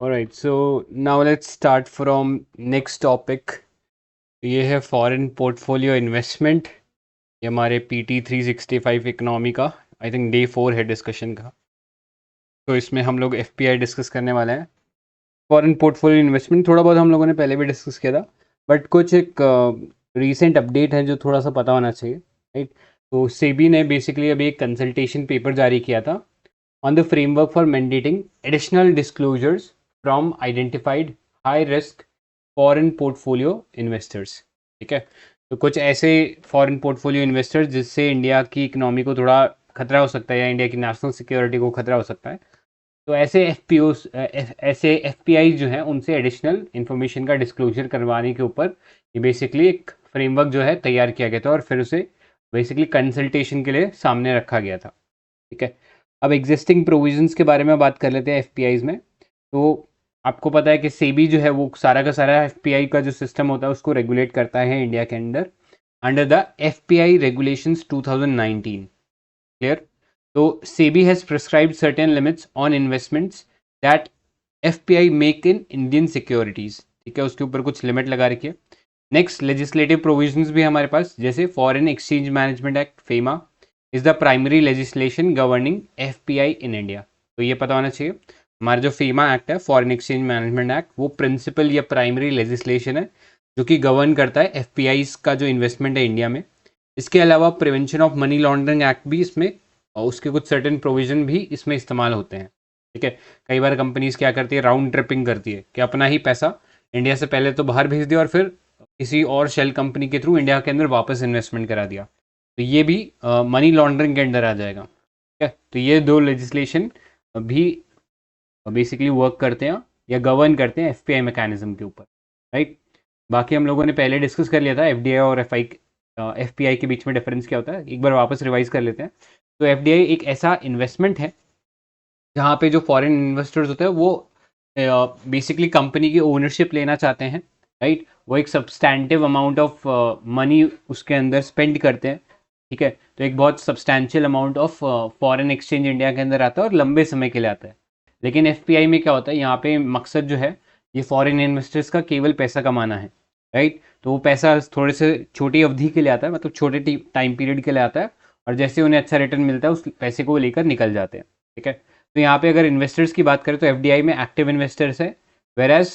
Alright, so now let's start from next topic. ये है foreign portfolio investment. ये हमारे PT 365 इकोनॉमी का आई थिंक डे 4 है डिस्कशन का। तो इसमें हम लोग FPI डिस्कस करने वाले हैं। फॉरेन पोर्टफोलियो इन्वेस्टमेंट थोड़ा बहुत हम लोगों ने पहले भी डिस्कस किया था, बट कुछ एक रीसेंट अपडेट है जो थोड़ा सा पता होना चाहिए, राइट। तो सेबी ने बेसिकली अभी एक कंसल्टेशन पेपर जारी किया था on the framework for mandating additional disclosures from identified high risk foreign portfolio investors। ठीक है, तो कुछ ऐसे फॉरेन पोर्टफोलियो इन्वेस्टर्स जिससे इंडिया की इकोनॉमी को थोड़ा खतरा हो सकता है या इंडिया की नेशनल सिक्योरिटी को खतरा हो सकता है, तो ऐसे FPI जो हैं उनसे एडिशनल इन्फॉर्मेशन का डिस्क्लोजर करवाने के ऊपर ये बेसिकली एक फ्रेमवर्क जो है तैयार किया गया था और फिर उसे बेसिकली कंसल्टेशन के लिए सामने रखा गया था। ठीक है, अब एग्जिस्टिंग प्रोविजंस के बारे में बात कर लेते हैं FPIs में। तो आपको पता है कि सेबी जो है वो सारा का सारा FPI का जो सिस्टम होता है उसको रेगुलेट करता है इंडिया के अंदर under the FPI regulations 2019। Clear? तो SEBI has prescribed certain limits on investments that FPI make in Indian securities. ठीक है, उसके ऊपर कुछ लिमिट लगा रखी है। नेक्स्ट, लेजिस्लेटिव प्रोविजंस भी हमारे पास, जैसे foreign exchange management act FEMA is the primary legislation governing FPI in India. तो ये पता होना चाहिए, हमारा जो फेमा एक्ट है फॉरेन एक्सचेंज मैनेजमेंट एक्ट, वो प्रिंसिपल या प्राइमरी लेजिस्लेशन है जो कि गवर्न करता है FPIs का जो इन्वेस्टमेंट है इंडिया में। इसके अलावा prevention of money laundering act भी इसमें और उसके कुछ सर्टेन प्रोविजन भी इसमें इस्तेमाल होते हैं। ठीक है, कई बार कंपनीज क्या करती है, राउंड ट्रिपिंग करती है कि अपना ही पैसा इंडिया से पहले तो बाहर भेज दिया और फिर किसी और शेल कंपनी के थ्रू इंडिया के अंदर वापस इन्वेस्टमेंट करा दिया। तो ये भी मनी लॉन्ड्रिंग के अंदर आ जाएगा। ठीक है, तो ये दो लेजिस्लेशन भी बेसिकली वर्क करते हैं या गवर्न करते हैं FPI मैकेनिज्म के ऊपर, राइट। बाकी हम लोगों ने पहले डिस्कस कर लिया था FDI और FPI के बीच में डिफरेंस क्या होता है, एक बार वापस रिवाइज कर लेते हैं। तो FDI एक ऐसा इन्वेस्टमेंट है जहाँ पे जो फॉरेन इन्वेस्टर्स होते हैं वो बेसिकली कंपनी की ओनरशिप लेना चाहते हैं, राइट। वो एक सब्सटैंटिव अमाउंट ऑफ मनी उसके अंदर स्पेंड करते हैं। ठीक है, तो एक बहुत substantial amount of foreign exchange India के अंदर आता है और लंबे समय के लिए आता है। लेकिन FPI में क्या होता है, यहाँ पे मकसद जो है ये फॉरेन इन्वेस्टर्स का केवल पैसा कमाना है, राइट। तो वो पैसा थोड़े से छोटी अवधि के लिए आता है, मतलब छोटे टाइम पीरियड के लिए आता है, और जैसे उन्हें अच्छा रिटर्न मिलता है उस पैसे को लेकर निकल जाते हैं। ठीक है, तो यहाँ पे अगर इन्वेस्टर्स की बात करें तो FDI में एक्टिव इन्वेस्टर्स है, वेर एज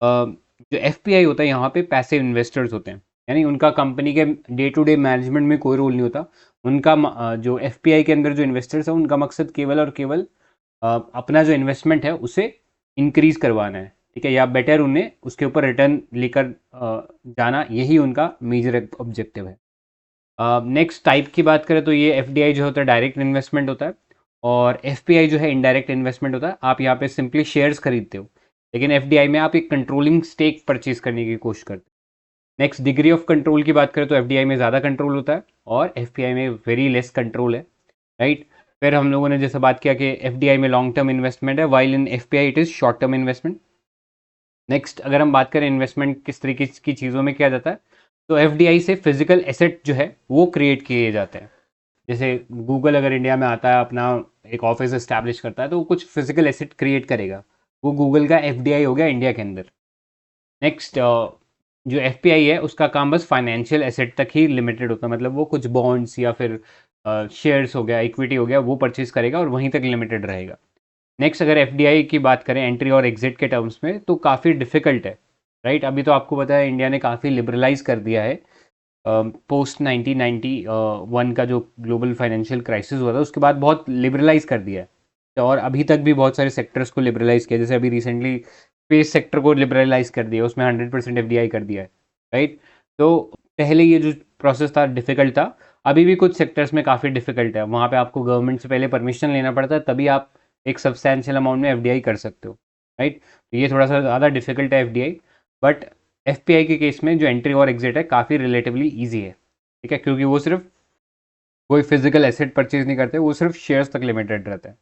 जो FPI होता है यहाँ पे पैसिव इन्वेस्टर्स होते हैं, यानी उनका कंपनी के डे टू डे मैनेजमेंट में कोई रोल नहीं होता। उनका जो FPI के अंदर जो इन्वेस्टर्स है उनका मकसद केवल और केवल अपना जो इन्वेस्टमेंट है उसे इंक्रीज करवाना है। ठीक है, या बेटर उन्हें उसके ऊपर रिटर्न लेकर जाना, यही उनका मेजर ऑब्जेक्टिव है। नेक्स्ट टाइप की बात करें तो ये FDI जो होता है डायरेक्ट इन्वेस्टमेंट होता है और FPI जो है इनडायरेक्ट इन्वेस्टमेंट होता है। आप यहाँ पे सिंपली शेयर्स खरीदते हो, लेकिन FDI में आप एक कंट्रोलिंग स्टेक परचेज करने की कोशिश करते हो। नेक्स्ट, डिग्री ऑफ कंट्रोल की बात करें तो FDI में ज़्यादा कंट्रोल होता है और FPI में वेरी लेस कंट्रोल है, राइट। फिर हम लोगों ने जैसे बात किया कि FDI में लॉन्ग टर्म इन्वेस्टमेंट है, while in FPI it is short term investment. Next, अगर हम बात करें इन्वेस्टमेंट किस तरीके की चीज़ों में किया जाता है, तो FDI से फिजिकल एसेट जो है वो क्रिएट किए जाते हैं। जैसे गूगल अगर इंडिया में आता है, अपना एक ऑफिस इस्टेब्लिश करता है, तो वो कुछ फिजिकल एसेट क्रिएट करेगा, वो गूगल का FDI हो गया इंडिया के अंदर। नेक्स्ट, जो FPI है उसका काम बस फाइनेंशियल एसेट तक ही लिमिटेड होता है, मतलब वो कुछ बॉन्ड्स या फिर शेयर्स हो गया, इक्विटी हो गया, वो परचेज करेगा और वहीं तक लिमिटेड रहेगा। नेक्स्ट, अगर FDI की बात करें एंट्री और एग्जिट के टर्म्स में, तो काफ़ी डिफिकल्ट है, राइट। अभी तो आपको पता है इंडिया ने काफ़ी लिबरलाइज कर दिया है पोस्ट 1991 का जो ग्लोबल फाइनेंशियल क्राइसिस हुआ था उसके बाद बहुत लिबरलाइज कर दिया है, और अभी तक भी बहुत सारे सेक्टर्स को लिबरलाइज किया, जैसे अभी रिसेंटली स्पेस सेक्टर को लिबरलाइज कर दिया, उसमें 100% FDI कर दिया है, राइट। तो पहले ये जो प्रोसेस था डिफिकल्ट था, अभी भी कुछ सेक्टर्स में काफ़ी डिफिकल्ट है, वहाँ पे आपको गवर्नमेंट से पहले परमिशन लेना पड़ता है, तभी आप एक सब्सटैंशियल अमाउंट में FDI कर सकते हो, राइट। तो ये थोड़ा सा ज़्यादा डिफिकल्ट है FDI, बट FPI के केस में जो एंट्री और एग्जिट है काफ़ी रिलेटिवली ईजी है। ठीक है, क्योंकि वो सिर्फ कोई फिजिकल एसेट परचेज नहीं करते, वो सिर्फ शेयर्स तक लिमिटेड रहता है।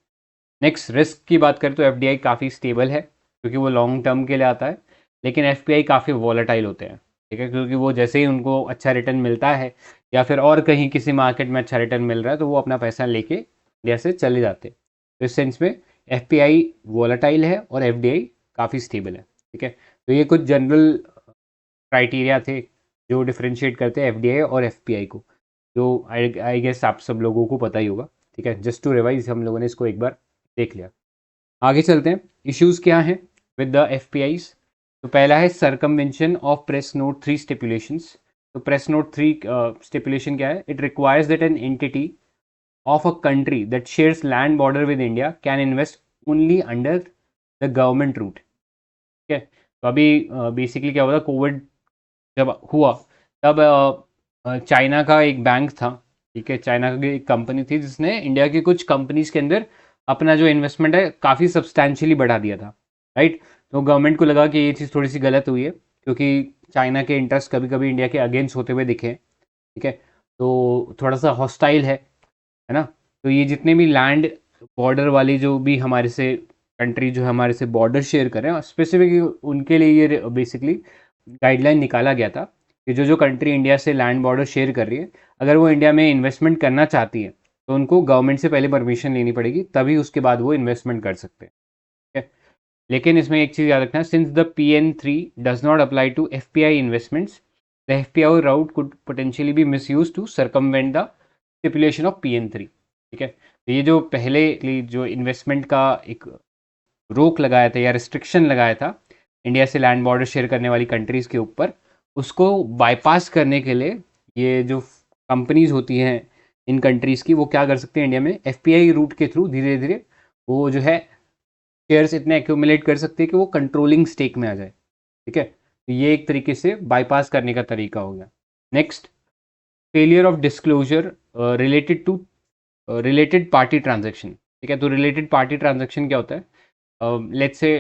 नेक्स्ट, रिस्क की बात करें तो FDI काफ़ी स्टेबल है क्योंकि वो लॉन्ग टर्म के लिए आता है, लेकिन FPI काफ़ी वॉलेटाइल होते हैं। ठीक है, क्योंकि वो जैसे ही उनको अच्छा रिटर्न मिलता है या फिर और कहीं किसी मार्केट में अच्छा रिटर्न मिल रहा है, तो वो अपना पैसा लेके इंडिया से चले जाते हैं। तो इस सेंस में FPI वॉलेटाइल है और FDI काफ़ी स्टेबल है। ठीक है, तो ये कुछ जनरल क्राइटेरिया थे जो डिफरेंशिएट करते हैं एफडीआई और एफपीआई को, जो आई गेस आप सब लोगों को पता ही होगा। ठीक है, जस्ट टू रिवाइज हम लोगों ने इसको एक बार देख लिया। आगे चलते हैं, इश्यूज क्या हैं विद द एफपीआईज। तो पहला है सरकमवेंशन ऑफ प्रेस नोट 3 स्टिपुलेशंस। तो प्रेस नोट 3 स्टिपुलेशन क्या है? It requires that an entity of a country that shares land border with India can invest only under the government route। ठीक है, तो अभी बेसिकली क्या हुआ था, कोविड जब हुआ तब चाइना का एक बैंक था। ठीक है, चाइना की एक कंपनी थी जिसने इंडिया की कुछ कंपनीज के अंदर अपना जो इन्वेस्टमेंट है काफ़ी सब्सटैंशियली बढ़ा दिया था। राइट, तो गवर्नमेंट को लगा कि ये चीज़ थोड़ी सी गलत हुई है, क्योंकि चाइना के इंटरेस्ट कभी कभी इंडिया के अगेंस्ट होते हुए दिखे। ठीक है, तो थोड़ा सा हॉस्टाइल है ना। तो ये जितने भी लैंड बॉर्डर वाली जो भी हमारे से कंट्री जो हमारे से बॉर्डर शेयर कर रहे हैं, स्पेसिफिक उनके लिए ये बेसिकली गाइडलाइन निकाला गया था कि जो जो कंट्री इंडिया से लैंड बॉर्डर शेयर कर रही है, अगर वो इंडिया में इन्वेस्टमेंट करना चाहती है तो उनको गवर्नमेंट से पहले परमिशन लेनी पड़ेगी, तभी उसके बाद वो इन्वेस्टमेंट कर सकते हैं। ठीक है, लेकिन इसमें एक चीज़ याद रखना, since the PN3 does not apply to FPI investments, the FPI route could potentially be misuse to circumvent the stipulation of PN3। ठीक है, तो ये जो पहले जो इन्वेस्टमेंट का एक रोक लगाया था या रिस्ट्रिक्शन लगाया था इंडिया से लैंड बॉर्डर शेयर करने वाली कंट्रीज़ के ऊपर, उसको बाईपास करने के लिए ये जो कंपनीज होती हैं इन कंट्रीज़ की, वो क्या कर सकते हैं, इंडिया में FPI रूट के थ्रू धीरे धीरे वो जो है शेयर्स इतने एक्यूमुलेट कर सकते हैं कि वो कंट्रोलिंग स्टेक में आ जाए। ठीक है, तो ये एक तरीके से बाईपास करने का तरीका हो गया। Next, failure of disclosure related to related party transaction. ठीक है, तो रिलेटेड पार्टी ट्रांजैक्शन क्या होता है? लेट्स से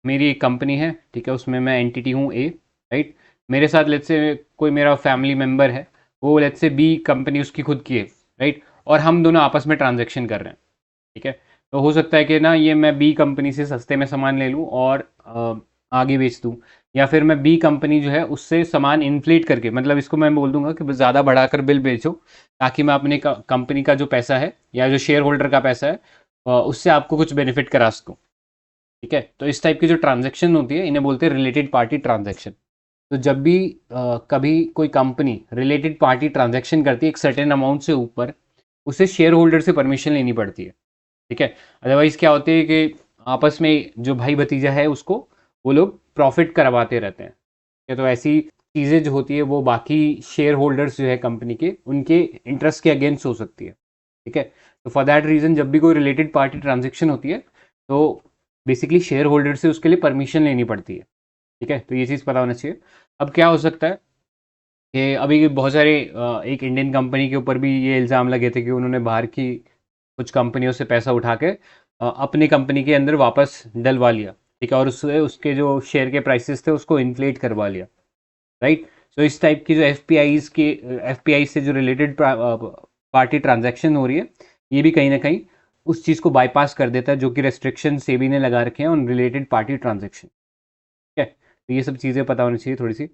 मेरी एक कंपनी है, ठीक है, उसमें मैं एंटिटी हूँ ए, राइट। मेरे साथ लेट्स से कोई मेरा फैमिली मेम्बर है, वो लेट्स से बी कंपनी उसकी खुद की है, राइट, और हम दोनों आपस में ट्रांजैक्शन कर रहे हैं। ठीक है, तो हो सकता है कि ना ये मैं बी कंपनी से सस्ते में सामान ले लूँ और आगे बेच दूँ, या फिर मैं बी कंपनी जो है उससे सामान इन्फ्लेट करके, मतलब इसको मैं बोल दूंगा कि ज़्यादा बढ़ाकर बिल बेचो, ताकि मैं अपने कंपनी का जो पैसा है या जो शेयर होल्डर का पैसा है उससे आपको कुछ बेनिफिट करा सकूँ। ठीक है, तो इस टाइप की जो ट्रांजैक्शन होती है इन्हें बोलते हैं रिलेटेड पार्टी ट्रांजैक्शन। तो जब भी कभी कोई कंपनी रिलेटेड पार्टी ट्रांजैक्शन करती है एक सर्टेन अमाउंट से ऊपर, उसे शेयर होल्डर से परमिशन लेनी पड़ती है। ठीक है, अदरवाइज क्या होती है कि आपस में जो भाई भतीजा है उसको वो लोग प्रॉफिट करवाते रहते हैं। ठीक है, तो ऐसी चीज़ें जो होती है वो बाकी शेयर होल्डर्स जो है कंपनी के, उनके इंटरेस्ट के अगेंस्ट हो सकती है। ठीक है, तो फॉर दैट रीज़न जब भी कोई रिलेटेड पार्टी ट्रांजेक्शन होती है तो बेसिकली शेयर होल्डर से उसके लिए परमिशन लेनी पड़ती है। ठीक है, तो ये चीज़ पता होना चाहिए। अब क्या हो सकता है कि अभी बहुत सारे एक इंडियन कंपनी के ऊपर भी ये इल्ज़ाम लगे थे कि उन्होंने बाहर की कुछ कंपनियों से पैसा उठा के अपनी कंपनी के अंदर वापस डलवा लिया। ठीक है, और उससे उसके जो शेयर के प्राइसेस थे उसको इन्फ्लेट करवा लिया। राइट, सो इस टाइप की जो एफपीआई से जो रिलेटेड पार्टी ट्रांजैक्शन हो रही है, ये भी कहीं ना कहीं उस चीज़ को बाईपास कर देता है जो कि रेस्ट्रिक्शन सेबी ने लगा रखे हैं ऑन रिलेटेड पार्टी ट्रांजैक्शन। ठीक है, तो ये सब चीज़ें पता होनी चाहिए थोड़ी सी।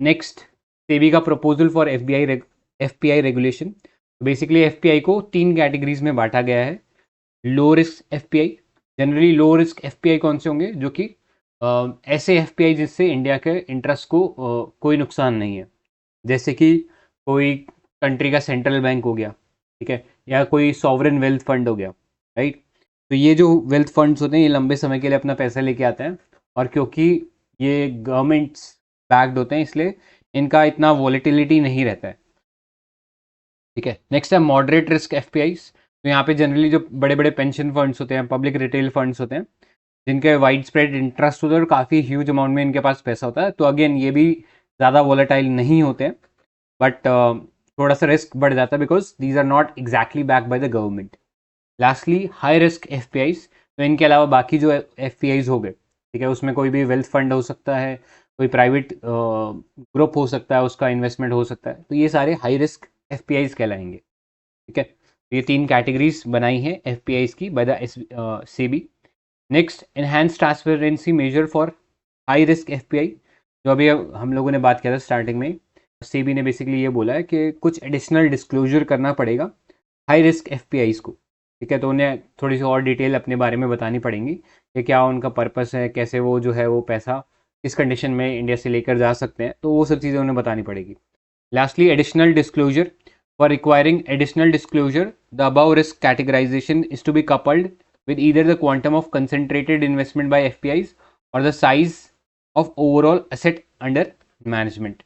नेक्स्ट, सेबी का proposal for FPI regulation. Basically FPI को 3 कैटेगरीज में बांटा गया है। Low risk FPI, generally low risk FPI कौन से होंगे? जो कि ऐसे एफपीआई जिससे इंडिया के इंटरेस्ट को कोई नुकसान नहीं है, जैसे कि कोई कंट्री का सेंट्रल बैंक हो गया, ठीक है, या कोई सॉवरेन वेल्थ फंड हो गया। राइट, तो ये जो वेल्थ फंड्स होते हैं ये लंबे समय के लिए अपना पैसा लेके आते हैं, और क्योंकि ये गवर्नमेंट्स बैक्ड होते हैं इसलिए इनका इतना वॉलेटिलिटी नहीं रहता है। ठीक है, नेक्स्ट है मॉडरेट रिस्क एफपीआईस। तो यहाँ पे जनरली जो बड़े बड़े पेंशन फंड्स होते हैं, पब्लिक रिटेल फंड्स होते हैं, जिनके वाइड स्प्रेड इंटरेस्ट होता है और काफ़ी ह्यूज अमाउंट में इनके पास पैसा होता है, तो अगेन ये भी ज़्यादा वॉलेटाइल नहीं होते हैं, बट थोड़ा सा रिस्क बढ़ जाता है because these are not exactly back by the government. Lastly high risk FPIs. तो इनके अलावा बाकी जो एफपीआईस हो गए, ठीक है, उसमें कोई भी वेल्थ फंड हो सकता है, कोई प्राइवेट ग्रुप हो सकता है, उसका इन्वेस्टमेंट हो सकता है, तो ये सारे हाई रिस्क एफपीआईस कहलाएंगे। ठीक है, तो ये 3 कैटेगरीज बनाई हैं एफपीआईस की by the SEBI. Next, enhance transparency measure for high risk FPI. जो अभी हम लोगों ने बात किया था स्टार्टिंग में, सेबी ने बेसिकली ये बोला है कि कुछ एडिशनल डिस्क्लोजर करना पड़ेगा हाई रिस्क एफपीआईस को। ठीक है, तो उन्हें थोड़ी सी और डिटेल अपने बारे में बतानी पड़ेंगी कि क्या उनका पर्पस है, कैसे वो जो है वो पैसा किस कंडीशन में इंडिया से लेकर जा सकते हैं, तो वो सब चीज़ें उन्हें बतानी पड़ेगी। Lastly, additional disclosure. For requiring additional disclosure, the above risk categorization is to be coupled with either the quantum of concentrated investment by FPIs or the size of overall asset under management.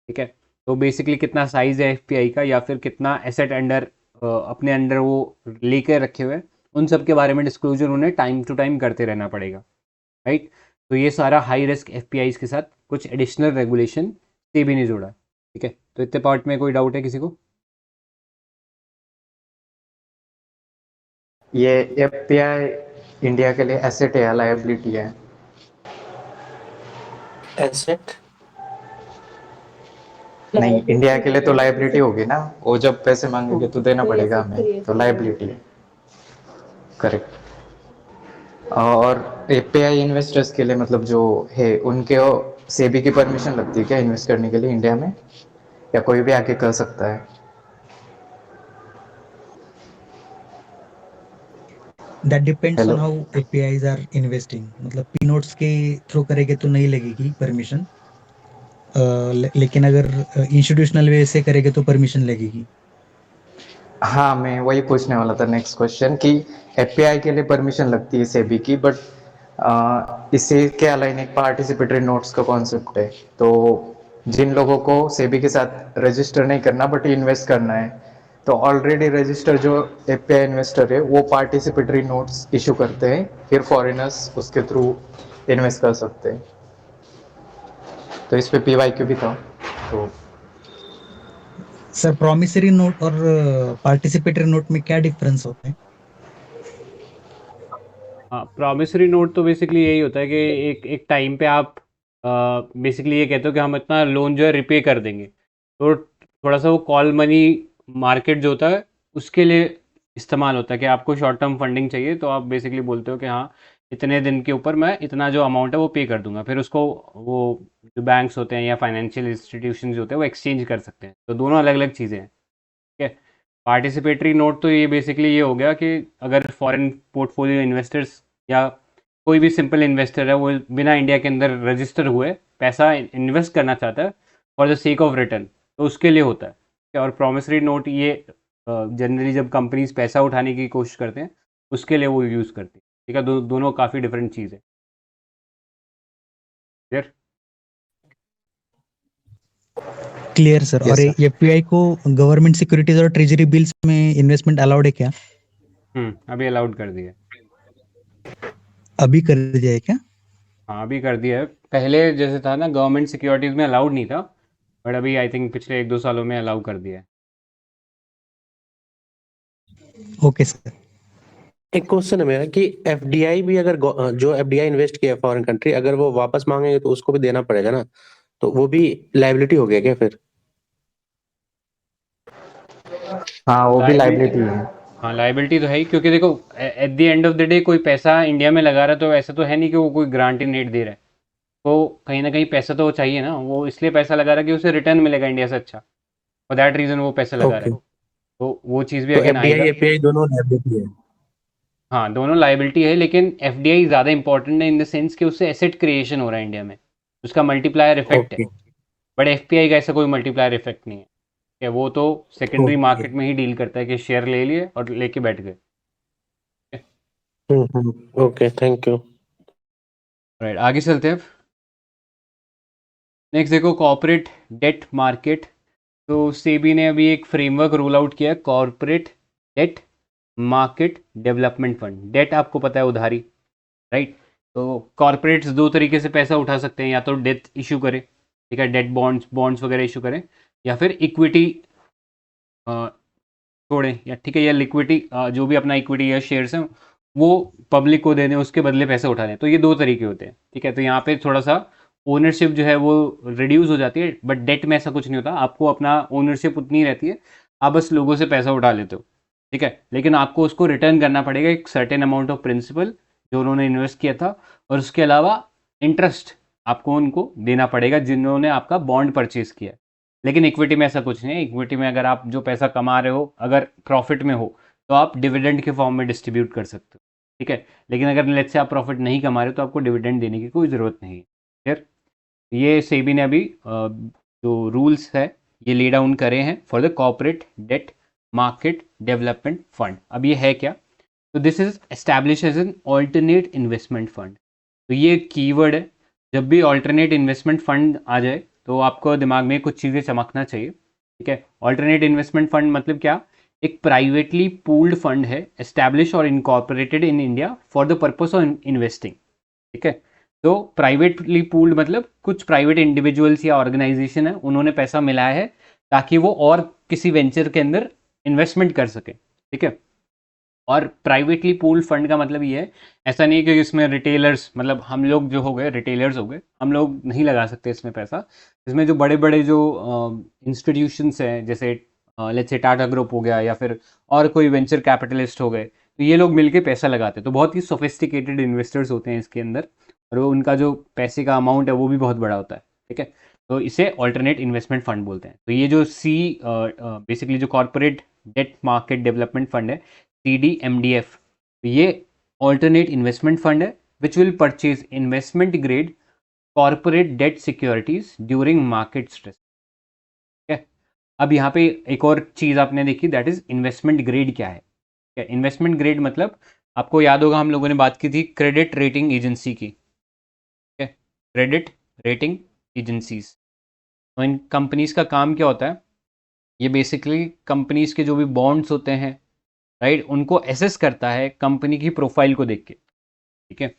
ठीक है, तो basically कितना size है FPI का या फिर कितना asset under अपने अंडर वो लेकर रखे हुए हैं, उन सब के बारे में डिस्क्लोजर उन्हें टाइम टू टाइम करते रहना पड़ेगा। राइट, तो ये सारा हाई रिस्क एफपीआईज के साथ कुछ एडिशनल रेगुलेशन से भी नहीं जुड़ा। ठीक है, तो इतने पार्ट में कोई डाउट है किसी को? ये एफपीआई इंडिया के लिए एसेट है या लायबिलिटी है? एसेट नहीं, इंडिया के लिए तो लायबिलिटी होगी ना, वो जब पैसे मांगेंगे तो देना पड़ेगा हमें, तो लायबिलिटी है। करेक्ट। और एपीआई इन्वेस्टर्स के लिए मतलब जो है उनके सेबी की परमिशन लगती है क्या इन्वेस्ट करने के लिए इंडिया में, या कोई भी आके कर सकता है? That depends on hello, how APIs are investing. मतलब पी नोट्स के थ्रू करेंगे तो नहीं लगेगी परमिशन, लेकिन अगर इंस्टीट्यूशनल वे से करेंगे तो परमिशन लगेगी। हाँ मैं वही पूछने वाला था नेक्स्ट क्वेश्चन कि एफपीआई के लिए परमिशन लगती है सेबी की, बट इससे के अलाइन एक पार्टिसिपेटरी नोट्स का कॉन्सेप्ट है। तो जिन लोगों को सेबी के साथ रजिस्टर नहीं करना बट इन्वेस्ट करना है, तो ऑलरेडी रजिस्टर जो एफपीआई इन्वेस्टर है वो पार्टिसिपेटरी नोट्स इशू करते हैं, फिर फॉरेनर्स उसके थ्रू इन्वेस्ट कर सकते हैं। तो इस पे पीवाईक्यू भी था। तो सर प्रॉमिसरी नोट और पार्टिसिपेटरी नोट में क्या डिफरेंस होता है? हाँ, प्रॉमिसरी नोट तो बेसिकली यही होता है कि एक एक टाइम पे आप बेसिकली ये कहते हो कि हम इतना लोन जो है रिपे कर देंगे, तो थोड़ा सा वो कॉल मनी मार्केट जो होता है उसके लिए इस्तेमाल होता है कि आपको शॉर्ट टर्म फंडिंग चाहिए, तो आप बेसिकली बोलते हो कि हाँ इतने दिन के ऊपर मैं इतना जो अमाउंट है वो पे कर दूंगा, फिर उसको वो जो बैंक्स होते हैं या फाइनेंशियल इंस्टीट्यूशन होते हैं वो एक्सचेंज कर सकते हैं। तो दोनों अलग अलग चीज़ें हैं। ठीक है, पार्टिसिपेटरी नोट तो ये बेसिकली ये हो गया कि अगर फॉरेन पोर्टफोलियो इन्वेस्टर्स या कोई भी सिंपल इन्वेस्टर है वो बिना इंडिया के अंदर रजिस्टर हुए पैसा इन्वेस्ट करना चाहता है for the sake of return, तो उसके लिए होता है। और प्रॉमिसरी नोट ये जनरली जब कंपनीज पैसा उठाने की कोशिश करते हैं उसके लिए वो यूज़ करती है। ठीक है, दोनों काफ़ी डिफरेंट चीज़ है। क्लियर? Clear sir. और यस सर। एफपीआई को गवर्नमेंट सिक्योरिटीज और ट्रेजरी बिल्स में इन्वेस्टमेंट अलाउड है क्या? अभी अलाउड कर दिया है। अभी कर दिया है क्या? हाँ अभी कर दिया है, पहले जैसे था ना गवर्नमेंट सिक्योरिटीज़ में अलाउड नहीं था, बट अभी आई थिंक पिछले 1-2 सालों में अलाउ कर दिया है। Okay sir. एक क्वेश्चन है मेरा कि एफडीआई भी अगर जो एफडीआई इन्वेस्ट किया है फॉरेन कंट्री, अगर वो वापस मांगेंगे तो उसको भी देना पड़ेगा ना, तो वो भी लायबिलिटी हो गया क्या फिर? हाँ वो भी लाइबिलिटी, लायबिलिटी है। हाँ लाइबिलिटी तो है ही, क्योंकि देखो at the end of the day कोई पैसा इंडिया में लगा रहा है तो ऐसा तो है नहीं कि वो कोई ग्रांटेड नेट दे रहा है, तो कहीं ना कहीं पैसा तो वो चाहिए ना, वो इसलिए पैसा लगा रहा है कि उसे रिटर्न मिलेगा इंडिया से अच्छा, फॉर दैट रीज़न वो पैसा लगा रहा ओके, है। तो वो चीज़ भी तो अगेन एफडीआई आएगा। एपीआई दोनों लायबिलिटी है। हाँ दोनों लाइबिलिटी है, लेकिन एफडीआई ज़्यादा इंपॉर्टेंट है इन द सेंस कि उससे एसेट क्रिएशन हो रहा है इंडिया में, उसका मल्टीप्लायर इफेक्ट है। ओके बट एफपीआई का ऐसा कोई मल्टीप्लायर इफेक्ट नहीं है कि वो तो सेकेंडरी ओके। मार्केट में ही डील करता है कि शेयर ले लिए और लेके बैठ गए। Okay, thank you. राइट, आगे चलते हैं। नेक्स्ट देखो कॉर्पोरेट डेट मार्केट। तो सेबी ने अभी एक फ्रेमवर्क रोल आउट किया है, corporate debt market development fund. Debt आपको पता है उधारी, राइट? तो कॉर्पोरेट्स दो तरीके से पैसा उठा सकते हैं, या तो डेट इशू करें, ठीक है, डेट बॉन्ड्स बॉन्ड्स वगैरह इशू करें, या फिर इक्विटी छोड़ें, या ठीक है या लिक्विडिटी जो भी अपना इक्विटी या शेयर्स हैं वो पब्लिक को दे दें, उसके बदले पैसे उठा दें। तो ये दो तरीके होते हैं। ठीक है, तो यहाँ पे थोड़ा सा ओनरशिप जो है वो रिड्यूस हो जाती है, बट डेट में ऐसा कुछ नहीं होता, आपको अपना ओनरशिप उतनी रहती है, आप बस लोगों से पैसा उठा लेते हो। ठीक है, लेकिन आपको उसको रिटर्न करना पड़ेगा एक सर्टेन अमाउंट ऑफ प्रिंसिपल जो उन्होंने इन्वेस्ट किया था, और उसके अलावा इंटरेस्ट आपको उनको देना पड़ेगा जिन्होंने आपका बॉन्ड परचेज किया है। लेकिन इक्विटी में ऐसा कुछ नहीं है। इक्विटी में अगर आप जो पैसा कमा रहे हो अगर प्रॉफिट में हो तो आप डिविडेंड के फॉर्म में डिस्ट्रीब्यूट कर सकते हो, ठीक है। लेकिन अगर लेट्स से आप प्रॉफिट नहीं कमा रहे हो तो आपको डिविडेंड देने की कोई ज़रूरत नहीं है। क्लियर? ये सेबी ने अभी जो रूल्स है ये ले डाउन करे हैं for the corporate debt market development fund. अब ये है क्या? तो this is establish as an alternate investment fund. तो ये कीवर्ड है, जब भी ऑल्टरनेट इन्वेस्टमेंट फंड आ जाए तो आपको दिमाग में कुछ चीज़ें चमकना चाहिए, ठीक है। ऑल्टरनेट इन्वेस्टमेंट फंड मतलब क्या? एक प्राइवेटली पूल्ड फंड है, एस्टैब्लिश और incorporated in India for the purpose of investing, ठीक है। तो प्राइवेटली पूल्ड मतलब कुछ प्राइवेट इंडिविजुअल्स या ऑर्गेनाइजेशन है, उन्होंने पैसा मिलाया है ताकि वो और किसी वेंचर के अंदर इन्वेस्टमेंट कर सके, ठीक है। और प्राइवेटली पूल्ड फंड का मतलब ये है, ऐसा नहीं है कि इसमें रिटेलर्स, मतलब हम लोग जो हो गए रिटेलर्स हो गए, हम लोग नहीं लगा सकते इसमें पैसा। इसमें जो बड़े बड़े जो इंस्टीट्यूशंस हैं, जैसे लेट्स से टाटा ग्रुप हो गया या फिर और कोई वेंचर कैपिटलिस्ट हो गए, तो ये लोग मिलके पैसा लगाते हैं। तो बहुत ही सोफिस्टिकेटेड इन्वेस्टर्स होते हैं इसके अंदर, और वो उनका जो पैसे का अमाउंट है वो भी बहुत बड़ा होता है, ठीक है। तो इसे ऑल्टरनेट इन्वेस्टमेंट फंड बोलते हैं। तो ये जो बेसिकली जो corporate debt market development fund है, CDMDF, तो ये ऑल्टरनेट इन्वेस्टमेंट फंड है which will purchase investment grade corporate debt securities during market stress, ठीक है। अब यहाँ पे एक और चीज़ आपने देखी, दैट इज इन्वेस्टमेंट ग्रेड क्या है। इन्वेस्टमेंट ग्रेड मतलब आपको याद होगा हम लोगों ने बात की थी क्रेडिट रेटिंग एजेंसी की, ठीक है, क्रेडिट रेटिंग एजेंसीज। तो इन कंपनीज का काम क्या होता है? ये बेसिकली कंपनीज के जो भी बॉन्ड्स होते हैं, राइट, उनको एसेस करता है कंपनी की प्रोफाइल को देख के, ठीक है।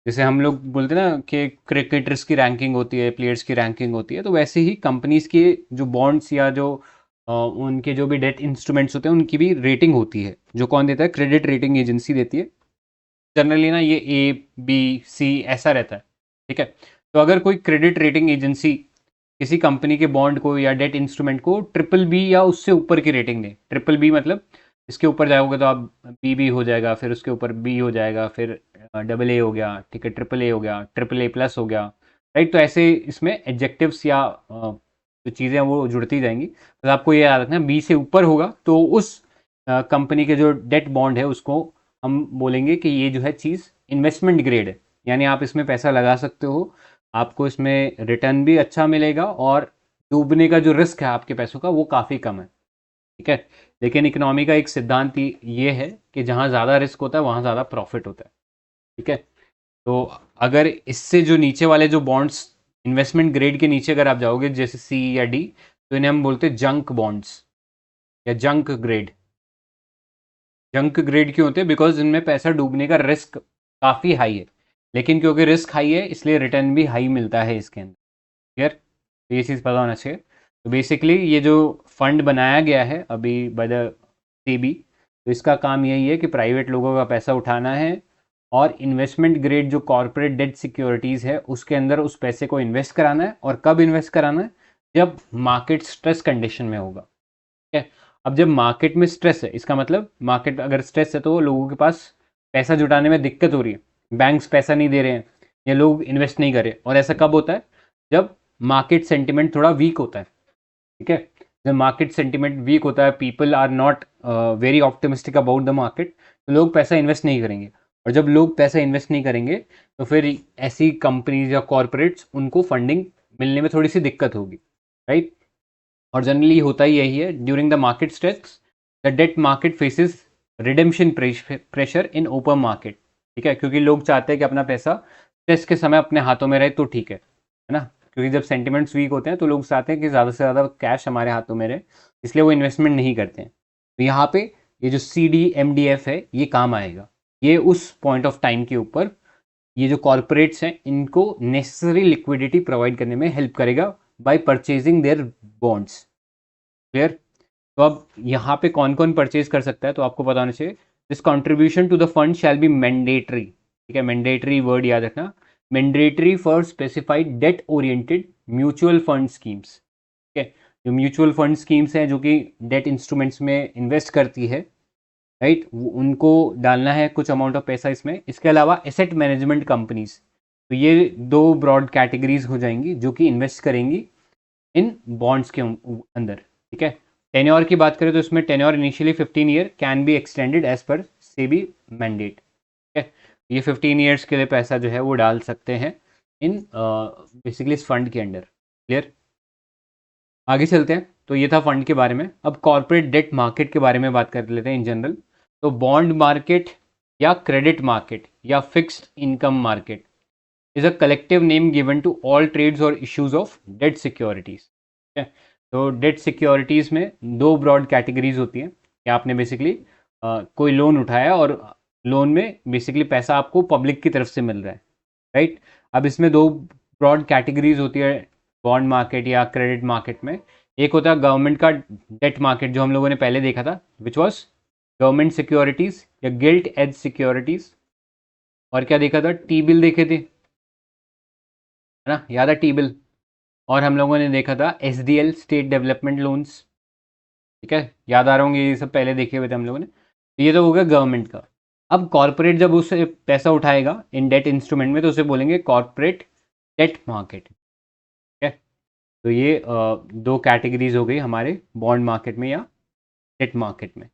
जैसे हम लोग बोलते हैं ना कि क्रिकेटर्स की रैंकिंग होती है, प्लेयर्स की रैंकिंग होती है, तो वैसे ही कंपनीज के जो बॉन्ड्स या जो उनके जो भी डेट इंस्ट्रूमेंट्स होते हैं उनकी भी रेटिंग होती है, जो कौन देता है? क्रेडिट रेटिंग एजेंसी देती है। जनरली ना ये A, B, C ऐसा रहता है, ठीक है। तो अगर कोई क्रेडिट रेटिंग एजेंसी किसी कंपनी के बॉन्ड को या डेट इंस्ट्रूमेंट को BBB या उससे ऊपर की रेटिंग दे, BBB मतलब इसके ऊपर जाओगे तो आप BB हो जाएगा, फिर उसके ऊपर B हो जाएगा, फिर AA हो गया, ठीक है, AAA हो गया, AAA+ हो गया, राइट। तो ऐसे इसमें एडजेक्टिव्स या जो चीज़ें हैं वो जुड़ती जाएंगी। तो आपको ये याद रखना, B से ऊपर होगा तो उस कंपनी के जो डेट बॉन्ड है उसको हम बोलेंगे कि ये जो है चीज़ इन्वेस्टमेंट ग्रेड है, यानी आप इसमें पैसा लगा सकते हो, आपको इसमें रिटर्न भी अच्छा मिलेगा और डूबने का जो रिस्क है आपके पैसों का वो काफ़ी कम है, ठीक है। लेकिन इकोनॉमी का एक सिद्धांत ये है कि जहाँ ज़्यादा रिस्क होता है वहाँ ज़्यादा प्रॉफिट होता है, ठीक है। तो अगर इससे जो नीचे वाले जो बॉन्ड्स इन्वेस्टमेंट ग्रेड के नीचे अगर आप जाओगे जैसे C या D, तो इन्हें हम बोलते हैं जंक बॉन्ड्स या जंक ग्रेड। जंक ग्रेड क्यों होते हैं? बिकॉज इनमें पैसा डूबने का रिस्क काफ़ी हाई है, लेकिन क्योंकि रिस्क हाई है इसलिए रिटर्न भी हाई मिलता है इसके अंदर। क्लियर? तो ये चीज़ पता होना चाहिए। तो बेसिकली ये जो फंड बनाया गया है अभी बाय द सेबी, तो इसका काम यही है कि प्राइवेट लोगों का पैसा उठाना है और इन्वेस्टमेंट ग्रेड जो कॉर्पोरेट डेट सिक्योरिटीज़ है उसके अंदर उस पैसे को इन्वेस्ट कराना है। और कब इन्वेस्ट कराना है? जब मार्केट स्ट्रेस कंडीशन में होगा, ठीक है। अब जब मार्केट में स्ट्रेस है, इसका मतलब मार्केट अगर स्ट्रेस है तो लोगों के पास पैसा जुटाने में दिक्कत हो रही है, बैंक्स पैसा नहीं दे रहे हैं या लोग इन्वेस्ट नहीं कर रहे। और ऐसा कब होता है? जब मार्केट सेंटिमेंट थोड़ा वीक होता है, ठीक है। जब मार्केट सेंटिमेंट वीक होता है, people are not very optimistic about the market, तो लोग पैसा इन्वेस्ट नहीं करेंगे। और जब लोग पैसा इन्वेस्ट नहीं करेंगे तो फिर ऐसी कंपनीज या कॉरपोरेट्स उनको फंडिंग मिलने में थोड़ी सी दिक्कत होगी, राइट। और जनरली होता ही यही है, during the market stress the debt market faces redemption pressure in open market, ठीक है। क्योंकि लोग चाहते हैं कि अपना पैसा स्ट्रेस के समय अपने हाथों में रहे तो ठीक है ना। क्योंकि जब सेंटिमेंट्स वीक होते हैं तो लोग चाहते हैं कि ज़्यादा से ज़्यादा कैश हमारे हाथों में रहे, इसलिए वो इन्वेस्टमेंट नहीं करते हैं। तो यहाँ पे ये जो CDMDF है ये काम आएगा। ये उस पॉइंट ऑफ टाइम के ऊपर ये जो कॉरपोरेट्स हैं इनको नेसेसरी लिक्विडिटी प्रोवाइड करने में हेल्प करेगा by purchasing their bonds. Clear? तो अब यहाँ पे कौन कौन परचेज कर सकता है तो आपको पता होना चाहिए। This contribution to the fund shall be mandatory, ठीक है। मैंडेटरी वर्ड याद रखना, mandatory for specified debt oriented mutual fund schemes, ठीक है। जो म्यूचुअल फंड स्कीम्स हैं जो कि डेट इंस्ट्रूमेंट्स में इन्वेस्ट करती है, राइट, उनको डालना है कुछ अमाउंट ऑफ पैसा इसमें। इसके अलावा एसेट मैनेजमेंट कंपनीज, तो ये दो ब्रॉड कैटेगरीज हो जाएंगी जो कि इन्वेस्ट करेंगी इन बॉन्ड्स के अंदर, ठीक है। टेन्योर की बात करें तो इसमें tenure initially 15 year can be extended as per SEBI mandate. ठीक है, ये 15 ईयर्स के लिए पैसा जो है वो डाल सकते हैं इन बेसिकली इस फंड के अंडर। क्लियर, आगे चलते हैं। तो ये था फंड के बारे में। अब कॉर्पोरेट डेट मार्केट के बारे में बात कर लेते हैं इन जनरल। तो बॉन्ड मार्केट या क्रेडिट मार्केट या fixed income market is a collective name given to all trades और इश्यूज ऑफ डेट सिक्योरिटीज। ठीक है, तो डेट सिक्योरिटीज में दो ब्रॉड कैटेगरीज होती हैं कि आपने बेसिकली कोई लोन उठाया और लोन में बेसिकली पैसा आपको पब्लिक की तरफ से मिल रहा है, राइट। अब इसमें दो ब्रॉड कैटेगरीज होती है बॉन्ड मार्केट या क्रेडिट मार्केट में। एक होता है गवर्नमेंट का डेट मार्केट जो हम लोगों ने पहले देखा था, विच वॉज गवर्नमेंट सिक्योरिटीज या गिल्ट एज सिक्योरिटीज। और क्या देखा था, टी बिल देखे थे, है ना, याद है टी बिल। और हम लोगों ने देखा था SDL स्टेट डेवलपमेंट लोन्स। ठीक है, याद आ रहा होंगे, ये सब पहले देखे हुए थे हम लोगों ने। तो ये तो हो गया गवर्नमेंट का। अब कॉर्पोरेट जब उससे पैसा उठाएगा इन डेट इंस्ट्रूमेंट में तो उसे बोलेंगे कॉर्पोरेट डेट मार्केट। ठीक है, तो ये दो कैटेगरीज हो गई हमारे बॉन्ड मार्केट में या डेट मार्केट में।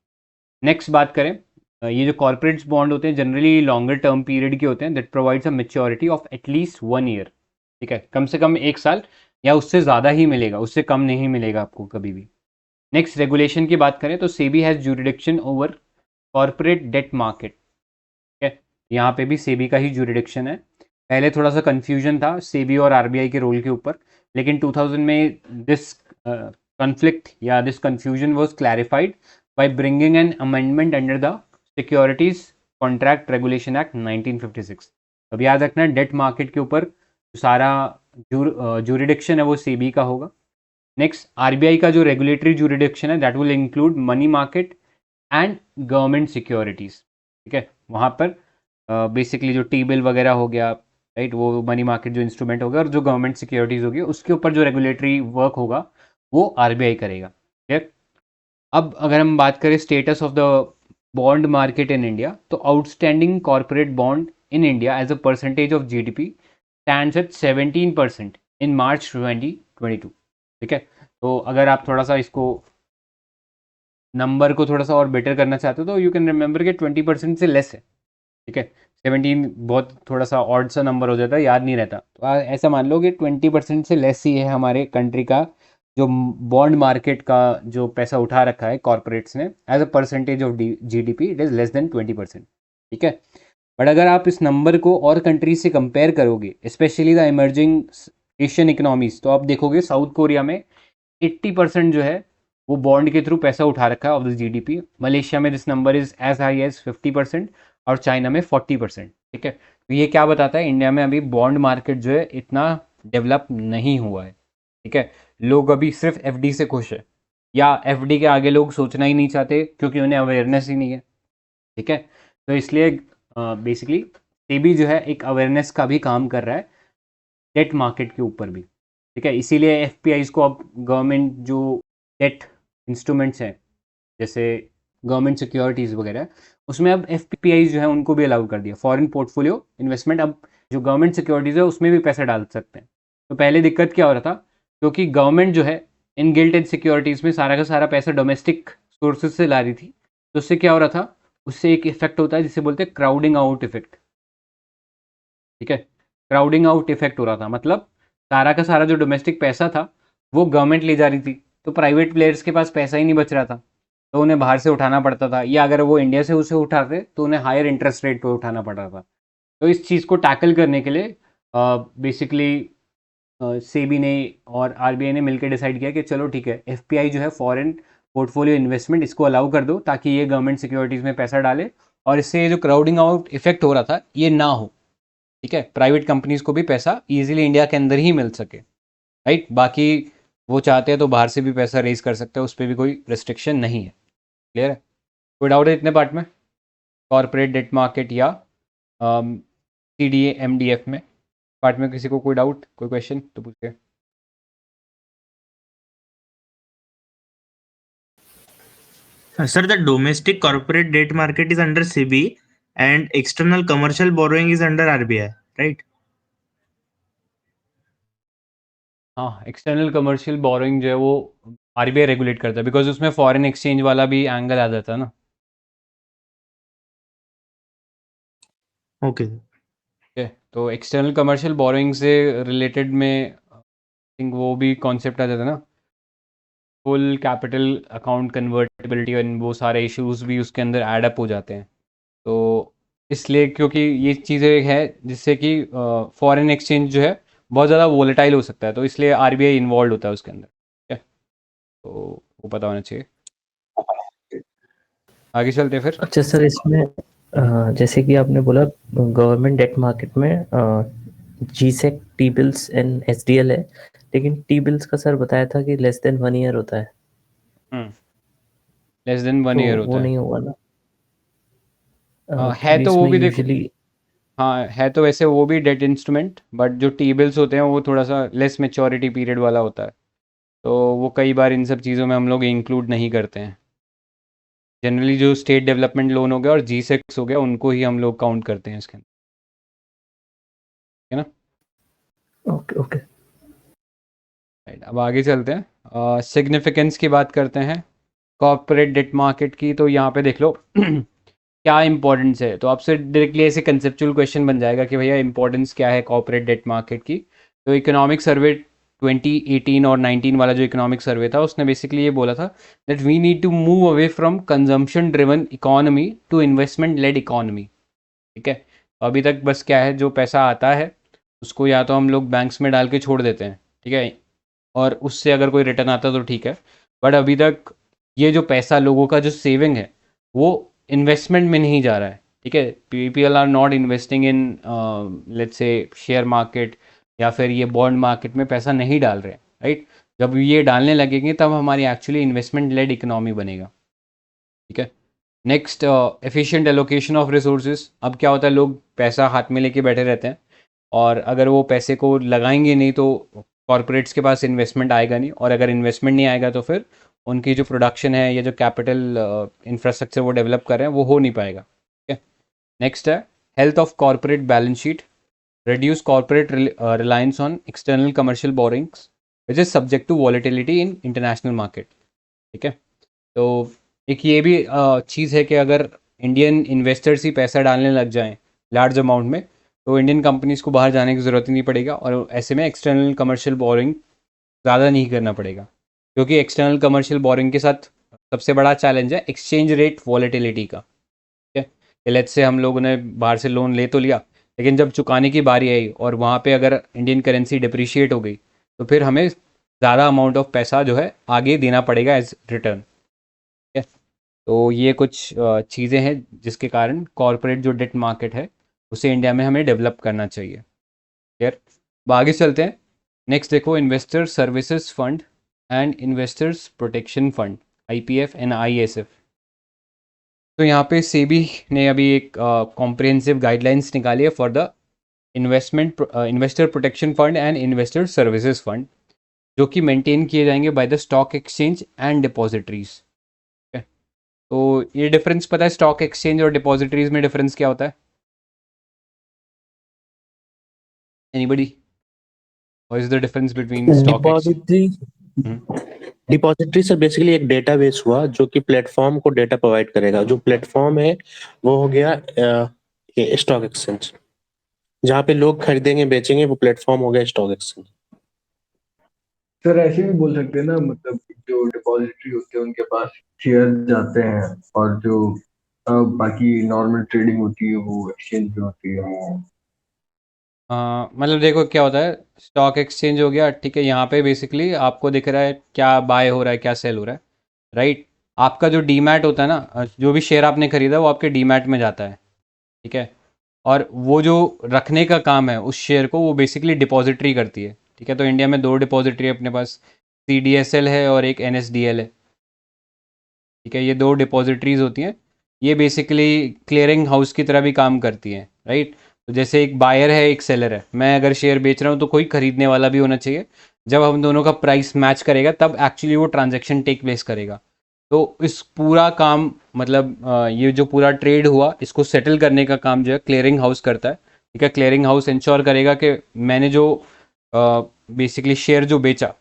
नेक्स्ट बात करें, ये जो कॉर्पोरेट्स बॉन्ड होते हैं जनरली लॉन्गर टर्म पीरियड के होते हैं that provides a maturity of at least 1 year. ठीक है, कम से कम 1 साल या उससे ज़्यादा ही मिलेगा, उससे कम नहीं मिलेगा आपको कभी भी। नेक्स्ट रेगुलेशन की बात करें तो SEBI has jurisdiction over corporate debt market. ठीक है, यहाँ पे भी सेबी का ही ज्यूरिडिक्शन है। पहले थोड़ा सा कंफ्यूजन था सेबी और आरबीआई के रोल के ऊपर, लेकिन 2000 में दिस कॉन्फ्लिक्ट या this confusion was clarified by bringing an amendment under the Securities Contract Regulation Act 1956। अब याद रखना डेट मार्केट के ऊपर सारा ज्यूरिडिक्शन है वो सेबी का होगा। नेक्स्ट आरबीआई का जो रेगुलेटरी ज्यूरिडिक्शन है that will include money market and government securities. ठीक है, वहाँ पर बेसिकली जो टी बिल वगैरह हो गया, राइट, वो मनी मार्केट जो इंस्ट्रूमेंट हो गया और जो गवर्नमेंट सिक्योरिटीज होगी उसके ऊपर जो रेगुलेटरी वर्क होगा वो आरबीआई करेगा। ठीक, अब अगर हम बात करें status of the bond market in India तो outstanding corporate bond in India as a percentage of GDP stands at 17% in March 2022। ठीक है, तो अगर आप थोड़ा सा इसको नंबर को थोड़ा सा और बेटर करना चाहते हो तो यू कैन रिमेंबर कि 20% से लेस है। ठीक है, 17 बहुत थोड़ा सा ऑड सा नंबर हो जाता है, याद नहीं रहता। तो ऐसा मान लो कि 20% से लेस ही है हमारे कंट्री का जो बॉन्ड मार्केट का जो पैसा उठा रखा है कॉर्पोरेट्स ने as a percentage of GDP it is less than 20%। ठीक है, बट अगर आप इस नंबर को और कंट्रीज से कंपेयर करोगे specially the emerging Asian economies तो आप देखोगे साउथ कोरिया में 80% जो है वो बॉन्ड के थ्रू पैसा उठा रखा है ऑफ द जीडीपी। मलेशिया में this number is as high as 50% और चाइना में 40%। ठीक है, तो ये क्या बताता है, इंडिया में अभी बॉन्ड मार्केट जो है इतना डेवलप नहीं हुआ है। ठीक है, लोग अभी सिर्फ एफडी से खुश है या एफडी के आगे लोग सोचना ही नहीं चाहते क्योंकि उन्हें अवेयरनेस ही नहीं है। ठीक है, तो इसलिए बेसिकली सेबी जो है एक अवेयरनेस का भी काम कर रहा है डेट मार्केट के ऊपर भी। ठीक है, इसीलिए एफपीआईज को अब गवर्नमेंट जो डेट इंस्ट्रूमेंट्स हैं जैसे गवर्नमेंट सिक्योरिटीज़ वगैरह उसमें अब एफपीआईज जो है उनको भी अलाउ कर दिया फॉरेन पोर्टफोलियो इन्वेस्टमेंट। अब जो गवर्नमेंट सिक्योरिटीज़ है उसमें भी पैसा डाल सकते हैं। तो पहले दिक्कत क्या हो रहा था, क्योंकि गवर्नमेंट जो है इन गिल्ट एज सिक्योरिटीज़ में सारा का सारा पैसा डोमेस्टिक सोर्सेज से ला रही थी। तो उससे क्या हो रहा था, उससे एक इफेक्ट होता है जिसे बोलते हैं क्राउडिंग आउट इफेक्ट। ठीक है, क्राउडिंग आउट इफेक्ट हो रहा था, मतलब सारा का सारा जो डोमेस्टिक पैसा था वो गवर्नमेंट ले जा रही थी, तो प्राइवेट प्लेयर्स के पास पैसा ही नहीं बच रहा था, तो उन्हें बाहर से उठाना पड़ता था, या अगर वो इंडिया से उसे उठाते तो उन्हें हायर इंटरेस्ट रेट पे उठाना पड़ रहा था। तो इस चीज़ को टैकल करने के लिए बेसिकली सेबी ने और आरबीआई ने मिलकर डिसाइड किया कि चलो ठीक है, एफपीआई जो है फॉरेन पोर्टफोलियो इन्वेस्टमेंट इसको अलाउ कर दो ताकि ये गवर्नमेंट सिक्योरिटीज़ में पैसा डाले और इससे जो क्राउडिंग आउट इफेक्ट हो रहा था ये ना हो। ठीक है, प्राइवेट कंपनीज को भी पैसा इजीली इंडिया के अंदर ही मिल सके, राइट। बाकी वो चाहते हैं तो बाहर से भी पैसा रेज कर सकते हैं, उस पर भी कोई रिस्ट्रिक्शन नहीं है। क्लियर है, कोई डाउट है इतने पार्ट में, कॉर्पोरेट डेट मार्केट या सीडीए एमडीएफ में पार्ट में? किसी को कोई डाउट, कोई क्वेश्चन तो पूछिए। Sir, the domestic corporate debt market is under SEBI and external commercial borrowing is under RBI, right? हाँ, एक्सटर्नल कमर्शियल बोरोइंग जो है वो आरबीआई रेगुलेट करता है, बिकॉज उसमें फॉरेन एक्सचेंज वाला भी एंगल आ जाता है ना। ओके। ठीक है, तो एक्सटर्नल कमर्शियल बोरोइंग से रिलेटेड में थिंक वो भी कॉन्सेप्ट आ जाता है ना, फुल कैपिटल अकाउंट कन्वर्टिबिलिटी और वो सारे इश्यूज भी उसके अंदर ऐड अप हो जाते हैं। तो इसलिए क्योंकि ये चीज़ें हैं जिससे कि फॉरेन एक्सचेंज जो है बहुत ज़्यादा वोलेटाइल हो सकता है, तो इसलिए आरबीआई इन्वॉल्व होता है उसके अंदर। ठीक है, तो वो पता होना चाहिए। आगे चलते हैं फिर। अच्छा सर, इसमें जैसे कि आपने बोला गवर्नमेंट डेट मार्केट में G-sec, T bills and SDL है, लेकिन टी बिल्स का सर बताया था कि लेस देन 1 ईयर होता है, लेस देन 1 तो ईयर वो होता है। नहीं होगा ना? है क्योंकि तो वो इसमें भी देखो, यूजुअली हाँ है तो वैसे वो भी डेट इंस्ट्रूमेंट, बट जो टी बिल्स होते हैं वो थोड़ा सा लेस मेच्योरिटी पीरियड वाला होता है, तो वो कई बार इन सब चीज़ों में हम लोग इंक्लूड नहीं करते हैं। जनरली जो स्टेट डेवलपमेंट लोन हो गया और जी सेक्स हो गया उनको ही हम लोग काउंट करते हैं इसके अंदर, है ना। Okay okay. राइट, अब आगे चलते हैं, सिग्निफिकेंस की बात करते हैं कॉर्पोरेट डेट मार्केट की। तो यहाँ पे देख लो क्या इंपॉर्टेंस है, तो आपसे डायरेक्टली ऐसे कंसेप्चुअल क्वेश्चन बन जाएगा कि भैया इंपॉर्टेंस क्या है कॉर्पोरेट डेट मार्केट की। तो इकोनॉमिक सर्वे 2018 और 19 वाला जो इकोनॉमिक सर्वे था उसने बेसिकली ये बोला था that we need to move away from consumption driven economy to investment led economy. ठीक है, तो अभी तक बस क्या है, जो पैसा आता है उसको या तो हम लोग बैंक्स में डाल के छोड़ देते हैं, ठीक है, और उससे अगर कोई रिटर्न आता तो ठीक है, बट अभी तक ये जो पैसा लोगों का जो सेविंग है वो इन्वेस्टमेंट में नहीं जा रहा है। ठीक है, people are not investing in let's say share market या फिर ये बॉन्ड मार्केट में पैसा नहीं डाल रहे हैं, राइट। जब ये डालने लगेंगे तब हमारी एक्चुअली इन्वेस्टमेंट लेड इकोनॉमी बनेगा। ठीक है, next efficient allocation of resources. अब क्या होता है, लोग पैसा हाथ में लेके बैठे रहते हैं और अगर वो पैसे को लगाएंगे नहीं तो कॉरपोरेट्स के पास इन्वेस्टमेंट आएगा नहीं, और अगर इन्वेस्टमेंट नहीं आएगा तो फिर उनकी जो प्रोडक्शन है या जो कैपिटल इंफ्रास्ट्रक्चर वो डेवलप कर रहे हैं वो हो नहीं पाएगा। ठीक है, नेक्स्ट है health of corporate balance sheet, reduce corporate reliance on external commercial borrowings which is subject to volatility in international market। ठीक है, तो एक ये भी चीज़ है कि अगर इंडियन इन्वेस्टर्स ही पैसा डालने लग जाएं लार्ज अमाउंट में तो इंडियन कंपनीज़ को बाहर जाने की ज़रूरत ही नहीं पड़ेगा, और ऐसे में एक्सटर्नल कमर्शियल बोरिंग ज़्यादा नहीं करना पड़ेगा, क्योंकि एक्सटर्नल कमर्शियल बोरिंग के साथ सबसे बड़ा चैलेंज है एक्सचेंज रेट वॉलेटिलिटी का। ठीक है, लेट्स से हम लोगों ने बाहर से लोन ले तो लिया, लेकिन जब चुकाने की बारी आई और वहाँ पे अगर इंडियन करेंसी डिप्रिशिएट हो गई तो फिर हमें ज़्यादा अमाउंट ऑफ पैसा जो है आगे देना पड़ेगा एज रिटर्न। ठीक है, तो ये कुछ चीज़ें हैं जिसके कारण कॉरपोरेट जो डेट मार्केट है उसे इंडिया में हमें डेवलप करना चाहिए। क्लियर, अब आगे चलते हैं। नेक्स्ट देखो, investor services fund and investors protection fund, IPF and ISF। तो यहाँ पे सेबी ने अभी एक कॉम्प्रिहेंसिव गाइडलाइंस निकाली है for the investor protection fund and investor services fund, जो कि मेंटेन किए जाएंगे by the stock exchange and depositories. तो ये डिफरेंस पता है स्टॉक एक्सचेंज और डिपॉजिटरीज में डिफरेंस क्या होता है? Anybody, what is the difference between stock exchange? Depository sir basically एक डेटाबेस हुआ जो कि प्लेटफॉर्म को डेटा प्रोवाइड करेगा। जो प्लेटफॉर्म है वो हो गया स्टॉक एक्सचेंज, जहाँ पे लोग खरीदेंगे बेचेंगे, वो प्लेटफॉर्म हो गया स्टॉक एक्सचेंज। सर ऐसे भी बोल सकते हैं ना, मतलब जो डिपॉजिटरी होते हैं उनके पास शेयर जाते हैं और जो बाकी नॉर्मल ट्रेडिंग होती है वो एक्सचेंज पे होती है। मतलब देखो क्या होता है, स्टॉक एक्सचेंज हो गया, ठीक है, यहाँ पे बेसिकली आपको दिख रहा है क्या बाय हो रहा है क्या सेल हो रहा है, राइट। आपका जो डीमैट होता है ना, जो भी शेयर आपने खरीदा वो आपके डीमैट में जाता है, ठीक है, और वो जो रखने का काम है उस शेयर को वो बेसिकली डिपॉजिटरी करती है। ठीक है, तो इंडिया में 2 डिपॉजिटरी अपने पास, CDSL है और एक NSDL है। ठीक है, ये 2 डिपॉजिटरीज होती हैं, ये बेसिकली क्लियरिंग हाउस की तरह भी काम करती हैं, राइट। तो जैसे एक बायर है एक सेलर है, मैं अगर शेयर बेच रहा हूँ तो कोई खरीदने वाला भी होना चाहिए, जब हम दोनों का प्राइस मैच करेगा तब एक्चुअली वो ट्रांजैक्शन टेक प्लेस करेगा। तो इस पूरा काम मतलब ये जो पूरा ट्रेड हुआ इसको सेटल करने का काम जो है क्लियरिंग हाउस करता है। ठीक है, क्लियरिंग हाउस इंश्योर करेगा कि मैंने जो बेसिकली शेयर जो बेचा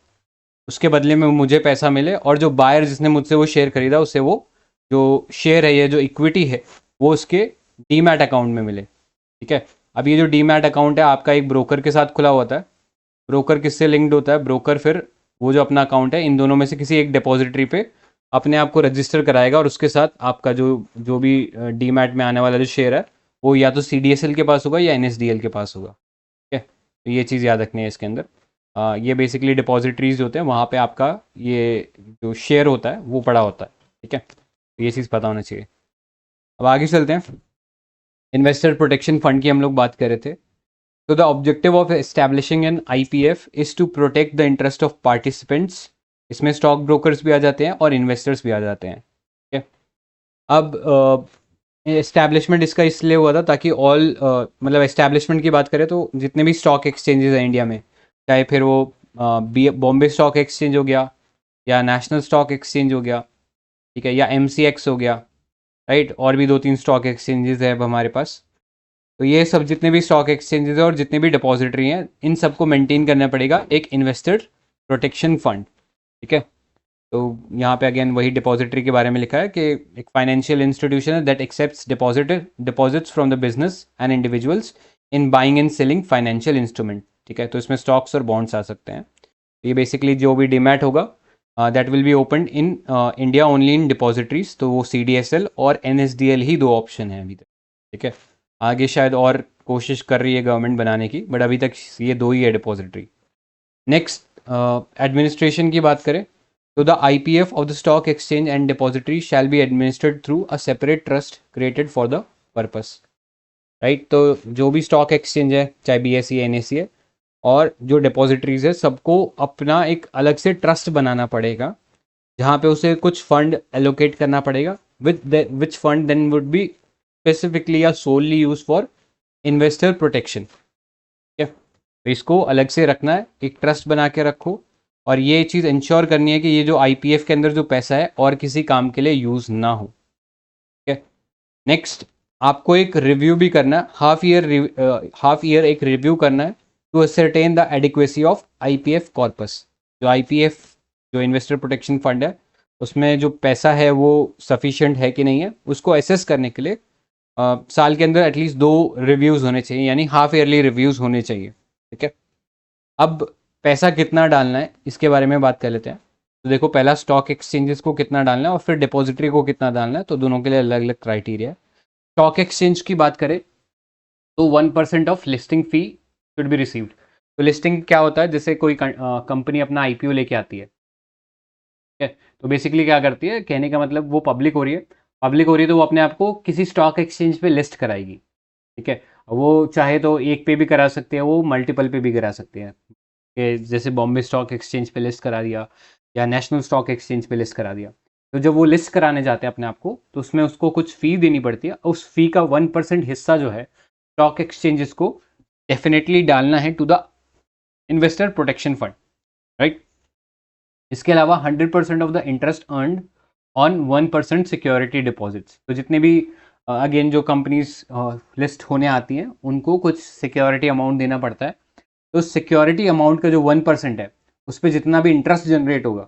उसके बदले में मुझे पैसा मिले, और जो बायर जिसने मुझसे वो शेयर खरीदा उसे वो जो शेयर है या जो इक्विटी है वो उसके डीमैट अकाउंट में मिले। ठीक है, अब ये जो डीमैट अकाउंट है आपका एक ब्रोकर के साथ खुला होता है। ब्रोकर किससे लिंक्ड होता है? ब्रोकर फिर वो जो अपना अकाउंट है इन दोनों में से किसी एक डिपॉजिटरी पे अपने आप को रजिस्टर कराएगा, और उसके साथ आपका जो जो भी डीमैट में आने वाला जो शेयर है वो या तो CDSL के पास होगा या NSDL के पास होगा। ठीक है, तो ये चीज़ याद रखनी है इसके अंदर। ये बेसिकली डिपॉजिटरीज होते हैं, वहाँ पे आपका ये जो शेयर होता है वो पड़ा होता है। ठीक है, तो ये चीज़ पता होना चाहिए। अब आगे चलते हैं, इन्वेस्टर प्रोटेक्शन फंड की हम लोग बात कर रहे थे। तो the objective of establishing an IPF is to protect the interest of participants. इसमें स्टॉक ब्रोकर्स भी आ जाते हैं और इन्वेस्टर्स भी आ जाते हैं। ठीक है, अब एस्टैब्लिशमेंट इसका इसलिए हुआ था ताकि ऑल मतलब एस्टैब्लिशमेंट की बात करें तो जितने भी स्टॉक एक्सचेंजेस हैं इंडिया में, चाहे फिर वो बॉम्बे स्टॉक एक्सचेंज हो गया या नेशनल स्टॉक एक्सचेंज हो गया, ठीक है, या MCX हो गया, राइट, और भी 2-3 स्टॉक एक्सचेंजेस है अब हमारे पास। तो ये सब जितने भी स्टॉक एक्सचेंजेस हैं और जितने भी डिपॉजिटरी हैं इन सबको मेंटेन करना पड़ेगा एक इन्वेस्टर प्रोटेक्शन फंड। ठीक है, तो यहाँ पे अगेन वही डिपॉजिटरी के बारे में लिखा है कि एक फाइनेंशियल इंस्टीट्यूशन है that accepts deposits from the business and individuals in buying and selling financial instrument. ठीक है, तो इसमें स्टॉक्स और बॉन्ड्स आ सकते हैं। ये बेसिकली जो भी डीमैट होगा that will be open in India only in depositories, तो वो CDSL और NSDL ही 2 ऑप्शन हैं अभी तक। ठीक है, आगे शायद और कोशिश कर रही है गवर्नमेंट बनाने की, बट अभी तक ये 2 ही है डिपॉजिटरी। नेक्स्ट, एडमिनिस्ट्रेशन की बात करें तो the IPF of the stock exchange and depository shall be administered through a separate trust created for the purpose. Right, तो जो भी स्टॉक एक्सचेंज है चाहे BSE NSE है और जो डिपॉजिटरीज है सबको अपना एक अलग से ट्रस्ट बनाना पड़ेगा जहाँ पे उसे कुछ फंड एलोकेट करना पड़ेगा which fund then would be specifically या solely use for investor protection. ठीक है, तो इसको अलग से रखना है, एक ट्रस्ट बना के रखो, और ये चीज़ इंश्योर करनी है कि ये जो IPF के अंदर जो पैसा है और किसी काम के लिए यूज़ ना हो। ठीक है, नेक्स्ट, आपको एक रिव्यू भी करना है, हाफ ईयर एक रिव्यू करना है to ascertain the adequacy of IPF corpus. जो IPF जो इन्वेस्टर प्रोटेक्शन फंड है उसमें जो पैसा है वो सफिशिएंट है कि नहीं है, उसको एसेस करने के लिए साल के अंदर एटलीस्ट 2 रिव्यूज़ होने चाहिए, यानी हाफ ईयरली रिव्यूज़ होने चाहिए। ठीक है, अब पैसा कितना डालना है इसके बारे में बात कर लेते हैं। तो देखो, पहला स्टॉक एक्सचेंजेस को कितना डालना है और फिर डिपॉजिटरी को कितना डालना है, तो दोनों के लिए अलग अलग क्राइटेरिया है। स्टॉक एक्सचेंज की बात करें तो 1% of listing fee should be received. तो लिस्टिंग क्या होता है, जैसे कोई कंपनी अपना IPO लेके आती है, ठीक है, तो बेसिकली क्या करती है, कहने का मतलब वो पब्लिक हो रही है, तो वो अपने आप को किसी स्टॉक एक्सचेंज पे लिस्ट कराएगी। ठीक है, वो चाहे तो एक पे भी करा सकते हैं, वो मल्टीपल पे भी करा सकते हैं, कि जैसे बॉम्बे स्टॉक एक्सचेंज पे लिस्ट करा दिया या नेशनल स्टॉक एक्सचेंज पे लिस्ट करा दिया। तो जब वो लिस्ट कराने जाते हैं अपने आप को तो उसमें उसको कुछ फ़ी देनी पड़ती है, उस फ़ी का 1% हिस्सा जो है स्टॉक एक्सचेंजेस को डेफिनेटली डालना है to the investor protection fund. Right, इसके अलावा 100% of the interest earned on 1% security deposits. तो जितने भी अगेन जो कंपनीज लिस्ट होने आती हैं उनको कुछ सिक्योरिटी अमाउंट देना पड़ता है, तो सिक्योरिटी अमाउंट का जो 1% है उस पर जितना भी इंटरेस्ट जनरेट होगा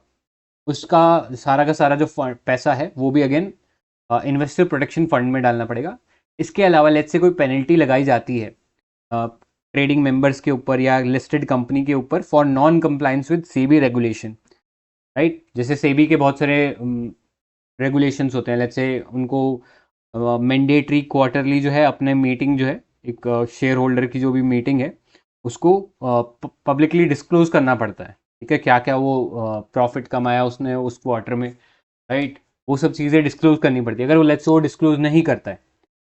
उसका सारा का सारा जो पैसा है वो भी अगेन इन्वेस्टर प्रोटेक्शन फंड में डालना पड़ेगा। इसके अलावा लेट्स से कोई पेनल्टी लगाई जाती है ट्रेडिंग मेंबर्स के ऊपर या लिस्टेड कंपनी के ऊपर for non compliance with SEBI regulation, right, जैसे सेबी के बहुत सारे रेगुलेशंस होते हैं, लेट्स से उनको मैंडेटरी क्वार्टरली जो है अपने मीटिंग जो है एक शेयर होल्डर की जो भी मीटिंग है उसको पब्लिकली डिस्क्लोज करना पड़ता है। ठीक है, क्या क्या वो प्रॉफिट कमाया उसने उस क्वार्टर में, राइट, वो सब चीज़ें डिस्क्लोज करनी पड़ती है। अगर वो लेट्स वो डिस्क्लोज नहीं करता है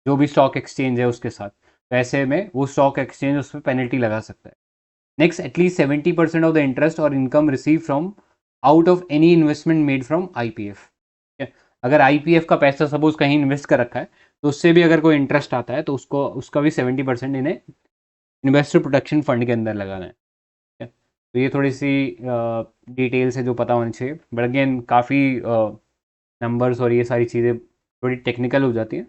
जो भी स्टॉक एक्सचेंज है उसके साथ, तो ऐसे में वो स्टॉक एक्सचेंज उस पर पेनल्टी लगा सकता है। Next, at least 70% of the interest और income receive from out of any investment made from IPF। अगर IPF का पैसा सपोज कहीं इन्वेस्ट कर रखा है तो उससे भी अगर कोई इंटरेस्ट आता है तो उसका भी 70% इन्हें इन्वेस्टर प्रोटेक्शन फंड के अंदर लगाना है। तो ये थोड़ी सी डिटेल्स है जो पता होनी चाहिए, बट अगेन काफ़ी नंबर्स और ये सारी चीज़ें थोड़ी टेक्निकल हो जाती हैं,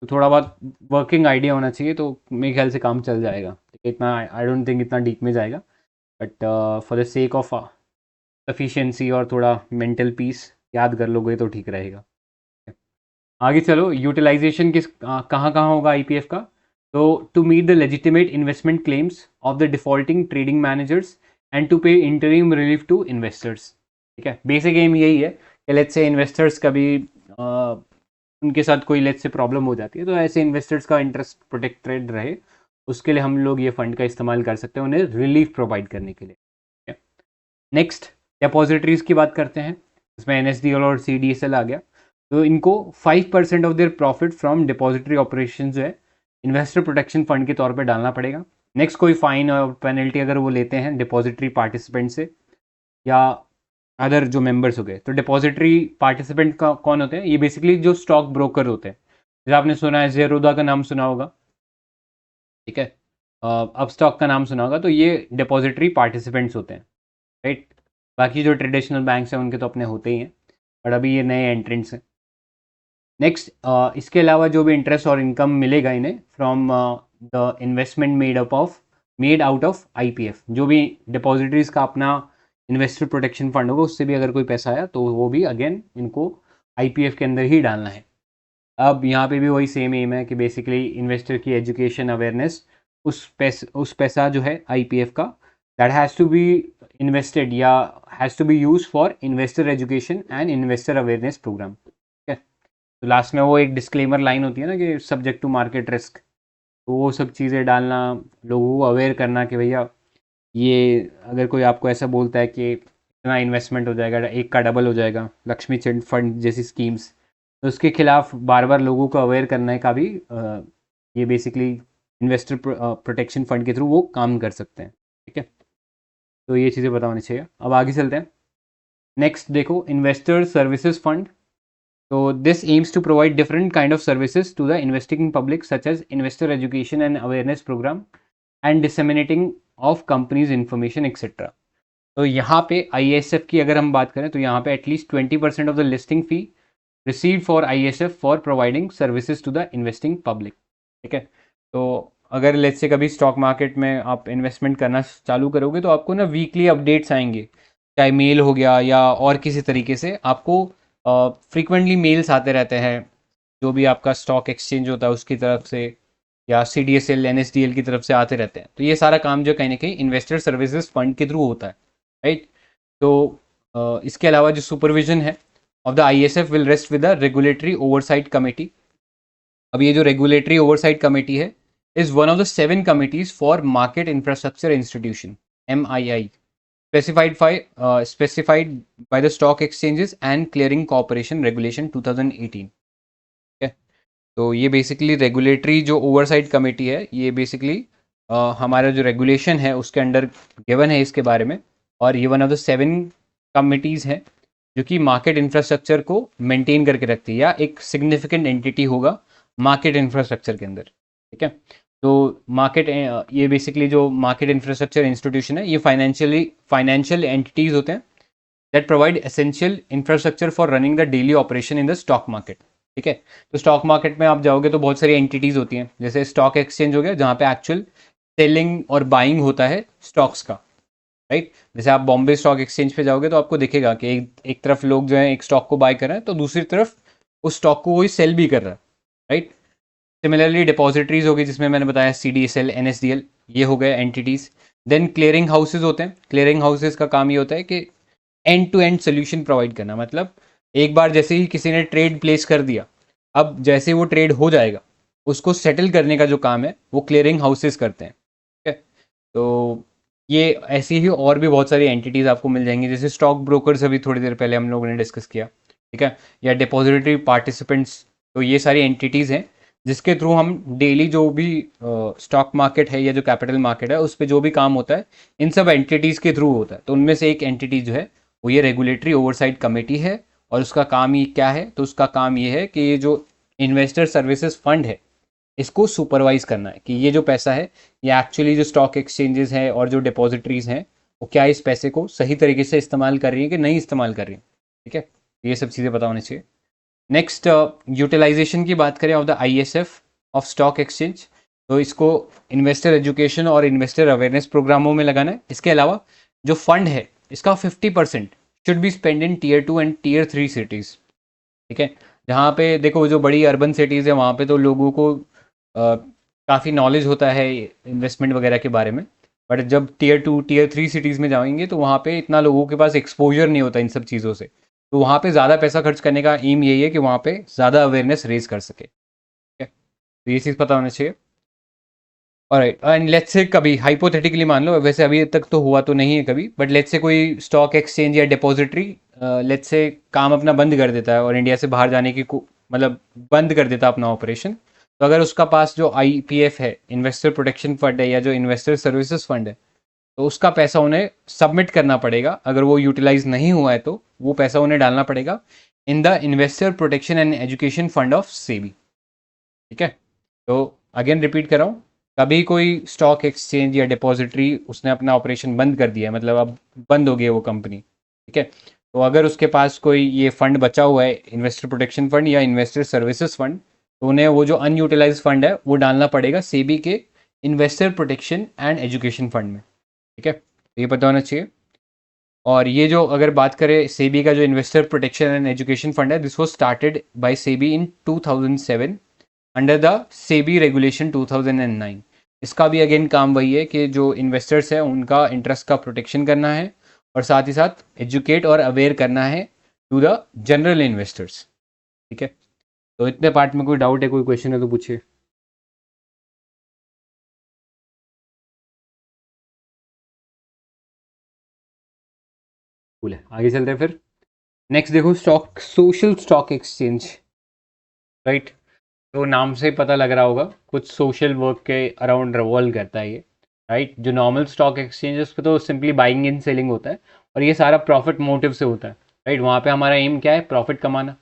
तो थोड़ा बहुत वर्किंग आइडिया होना चाहिए, तो मेरे ख्याल से काम चल जाएगा। इतना आई डोंट थिंक इतना डीप में जाएगा, but for the sake of sufficiency और थोड़ा मेंटल पीस याद कर लोगे तो ठीक रहेगा। आगे चलो, यूटिलाइजेशन कहाँ कहाँ होगा आईपीएफ का? तो to meet the legitimate investment claims of the defaulting trading managers and to pay interim relief to investors. ठीक है, बेसिक एम यही है कि लेट्स से इन्वेस्टर्स कभी उनके साथ कोई लेट्स से प्रॉब्लम हो जाती है तो ऐसे इन्वेस्टर्स का इंटरेस्ट प्रोटेक्टेड रहे, उसके लिए हम लोग ये फंड का इस्तेमाल कर सकते हैं उन्हें रिलीफ प्रोवाइड करने के लिए। नेक्स्ट डिपॉजिटरीज की बात करते हैं, इसमें एनएसडीएल और सीडीएसएल आ गया। तो इनको 5% of their profit from depository operation जो है इन्वेस्टर प्रोटेक्शन फंड के तौर पे डालना पड़ेगा। नेक्स्ट कोई फाइन और पेनल्टी अगर वो लेते हैं डिपॉजिटरी पार्टिसिपेंट से या अदर जो मेंबर्स हो गए। तो डिपॉजिटरी पार्टिसिपेंट का कौन होते हैं? ये बेसिकली जो स्टॉक ब्रोकर होते हैं, जैसे आपने सुना है ज़ेरोधा का नाम सुना होगा, ठीक है, अपस्टॉक का नाम सुना होगा, तो ये डिपॉजिटरी पार्टिसिपेंट्स होते हैं, राइट। बाकी जो ट्रेडिशनल बैंक्स हैं उनके तो अपने होते ही हैं, बट अभी ये नए एंट्रेंट्स हैं। नेक्स्ट, इसके अलावा जो भी इंटरेस्ट और इनकम मिलेगा इन्हें from the investment made out of IPF, जो भी डिपॉजिटरीज का अपना इन्वेस्टर प्रोटेक्शन फंड होगा उससे भी अगर कोई पैसा आया तो वो भी अगेन इनको आईपीएफ के अंदर ही डालना है। अब यहाँ पे भी वही सेम एम है कि बेसिकली इन्वेस्टर की एजुकेशन अवेयरनेस, उस पैसा जो है आईपीएफ का that has to be invested या has to be use for investor education and investor awareness programme. ठीक है, तो लास्ट में वो एक डिस्क्लेमर लाइन होती है ना कि सब्जेक्ट टू मार्केट रिस्क, तो वो सब चीज़ें डालना, लोगों को अवेयर करना कि भैया ये अगर कोई आपको ऐसा बोलता है कि इतना इन्वेस्टमेंट हो जाएगा, एक का डबल हो जाएगा, लक्ष्मी चिट फंड जैसी स्कीम्स, तो उसके खिलाफ बार बार लोगों को अवेयर करने का भी ये बेसिकली इन्वेस्टर प्रोटेक्शन फंड के थ्रू वो काम कर सकते हैं। ठीक है, तो ये चीज़ें पता होनी चाहिए। अब आगे चलते हैं। नेक्स्ट देखो, इन्वेस्टर सर्विसेज फंड। तो this aims to provide different kind of services to the investing public such as investor education and awareness program and disseminating of companies information etcetera. तो यहाँ पे आईएसएफ की अगर हम बात करें तो यहाँ पे at least 20% of the listing fee receive for ISF for providing services to the investing public. ठीक है, तो अगर लेट्स से कभी स्टॉक मार्केट में आप इन्वेस्टमेंट करना चालू करोगे तो आपको ना वीकली अपडेट्स आएंगे, चाहे मेल हो गया या और किसी तरीके से आपको फ्रीक्वेंटली मेल्स आते रहते हैं, जो भी आपका स्टॉक एक्सचेंज होता है उसकी तरफ से या सीडीएसएल एनएसडीएल की तरफ से आते रहते हैं। तो ये सारा काम जो कहीं ना कहीं इन्वेस्टर सर्विसेज फंड के थ्रू होता है, राइट। तो इसके अलावा जो सुपरविजन है of the ISF will rest with the regulatory oversight committee. अब ये जो रेगुलेटरी ओवरसाइट कमेटी है is one of the 7 committees for market infrastructure institution MII specified by the Stock Exchanges and Clearing Corporation Regulation 2018। तो ये basically regulatory जो oversight committee है, ये basically हमारा जो रेगुलेशन है उसके अंडर गिवन है इसके बारे में, और ये वन ऑफ द 7 कमिटीज़ हैं जो कि मार्केट इंफ्रास्ट्रक्चर को मेंटेन करके रखती है या एक सिग्निफिकेंट एंटिटी होगा मार्केट इंफ्रास्ट्रक्चर के अंदर। ठीक है, तो मार्केट ये बेसिकली जो मार्केट इंफ्रास्ट्रक्चर इंस्टीट्यूशन है ये फाइनेंशियल एंटिटीज़ होते हैं that provide essential infrastructure for running the daily operation in the stock market. ठीक है, तो स्टॉक मार्केट में आप जाओगे तो बहुत सारी एंटिटीज़ होती हैं, जैसे स्टॉक एक्सचेंज हो गया जहाँ पे एक्चुअल सेलिंग और बाइंग होता है स्टॉक्स का, राइट। जैसे आप बॉम्बे स्टॉक एक्सचेंज पे जाओगे तो आपको दिखेगा कि एक तरफ लोग जो है एक स्टॉक को बाय कर रहे हैं तो दूसरी तरफ उस स्टॉक को कोई सेल भी कर रहा है, राइट। सिमिलरली डिपॉजिटरीज होगी जिसमें मैंने बताया CDSL NSDL, ये हो गए एंटिटीज़। देन क्लियरिंग हाउसेज होते हैं। क्लियरिंग हाउसेज का काम ये होता है कि end to end solution provide करना, मतलब एक बार जैसे ही किसी ने ट्रेड प्लेस कर दिया, अब जैसे वो ट्रेड हो जाएगा उसको सेटल करने का जो काम है वो क्लियरिंग हाउसेज करते हैं। ठीक है, तो ये ऐसी ही और भी बहुत सारी एंटिटीज़ आपको मिल जाएंगी, जैसे स्टॉक ब्रोकर्स अभी थोड़ी देर पहले हम लोगों ने डिस्कस किया, ठीक है, या डिपॉजिटरी पार्टिसिपेंट्स। तो ये सारी एंटिटीज़ हैं जिसके थ्रू हम डेली जो भी स्टॉक मार्केट है या जो कैपिटल मार्केट है उस पर जो भी काम होता है इन सब एंटिटीज़ के थ्रू होता है। तो उनमें से एक एंटिटी जो है वो ये रेगुलेटरी ओवरसाइट कमेटी है, और उसका काम ये क्या है, तो उसका काम ये है कि ये जो इन्वेस्टर सर्विसेज फंड है इसको सुपरवाइज करना है कि ये जो पैसा है ये एक्चुअली जो स्टॉक एक्सचेंजेस हैं और जो डिपॉजिटरीज हैं वो क्या इस पैसे को सही तरीके से इस्तेमाल कर रही हैं कि नहीं इस्तेमाल कर रही हैं। ठीक है, ये सब चीज़ें पता होनी चाहिए। नेक्स्ट, यूटिलाइजेशन की बात करें of the ISF of stock exchange, तो इसको इन्वेस्टर एजुकेशन और इन्वेस्टर अवेयरनेस प्रोग्रामों में लगाना है। इसके अलावा जो फंड है इसका 50% should be spend in tier 2 and tier 3 cities, ठीक है। जहाँ पे देखो जो बड़ी अर्बन सिटीज़ है वहाँ पे तो लोगों को काफ़ी नॉलेज होता है इन्वेस्टमेंट वगैरह के बारे में, बट जब टीयर 2 टीयर 3 सिटीज़ में जाएंगे तो वहाँ पे इतना लोगों के पास एक्सपोजर नहीं होता इन सब चीज़ों से, तो वहाँ पे ज़्यादा पैसा खर्च करने का एम यही है कि वहाँ पे ज़्यादा अवेयरनेस रेज कर सके, ठीक है। तो ये चीज़ पता होना चाहिए। ऑलराइट, एंड लेट्स से कभी हाइपोथेटिकली मान लो, वैसे अभी तक तो हुआ तो नहीं है कभी, बट लेट्स से कोई स्टॉक एक्सचेंज या डिपॉजिटरी लेट्स से काम अपना बंद कर देता है और इंडिया से बाहर जाने की मतलब बंद कर देता है अपना ऑपरेशन, तो अगर उसका पास जो IPF है, इन्वेस्टर प्रोटेक्शन फंड है, या जो इन्वेस्टर सर्विसेज फंड है, तो उसका पैसा उन्हें सबमिट करना पड़ेगा। अगर वो यूटिलाइज नहीं हुआ है तो वो पैसा उन्हें डालना पड़ेगा in the investor protection and education fund of SEBI, ठीक है। तो अगेन रिपीट कर रहा हूँ, कभी कोई स्टॉक एक्सचेंज या डिपॉजिटरी उसने अपना ऑपरेशन बंद कर दिया है, मतलब अब बंद हो गई है वो कंपनी, ठीक है, तो अगर उसके पास कोई ये फंड बचा हुआ है, इन्वेस्टर प्रोटेक्शन फंड या इन्वेस्टर सर्विसेज फंड, तो उन्हें वो जो अनयूटिलाइज फंड है वो डालना पड़ेगा सेबी के investor protection and education fund में, ठीक है। तो ये पता होना चाहिए। और ये जो अगर बात करें सेबी का जो investor protection and education fund है, this was started by SEBI in 2007 under the SEBI regulation 2009। इसका भी अगेन काम वही है कि जो इन्वेस्टर्स है उनका इंटरेस्ट का प्रोटेक्शन करना है और साथ ही साथ एजुकेट और अवेयर करना है टू द जनरल इन्वेस्टर्स, ठीक है। तो इतने पार्ट में कोई डाउट है, कोई क्वेश्चन है तो पूछिए। कूल है, आगे चलते हैं फिर। नेक्स्ट देखो, stock social stock exchange, right. तो नाम से पता लग रहा होगा कुछ सोशल वर्क के अराउंड रिवॉल्व करता है ये, राइट। जो नॉर्मल स्टॉक एक्सचेंज है उस पर तो सिंपली बाइंग एंड सेलिंग होता है और ये सारा प्रॉफिट मोटिव से होता है, राइट। वहाँ पे हमारा एम क्या है, प्रॉफिट कमाना।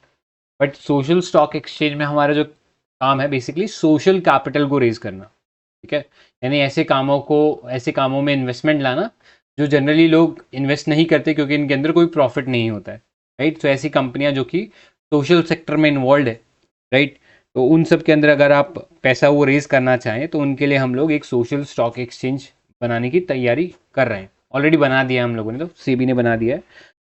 बट सोशल स्टॉक एक्सचेंज में हमारा जो काम है बेसिकली सोशल कैपिटल को रेज करना, ठीक है। यानी ऐसे कामों में इन्वेस्टमेंट लाना जो जनरली लोग इन्वेस्ट नहीं करते क्योंकि इनके अंदर कोई प्रॉफिट नहीं होता है, राइट। तो ऐसी कंपनियां जो कि सोशल सेक्टर में इन्वॉल्व है, राइट, तो उन सब के अंदर अगर आप पैसा वो रेज करना चाहें तो उनके लिए हम लोग एक सोशल स्टॉक एक्सचेंज बनाने की तैयारी कर रहे हैं। ऑलरेडी बना दिया है हम लोगों ने, तो सेबी ने बना दिया है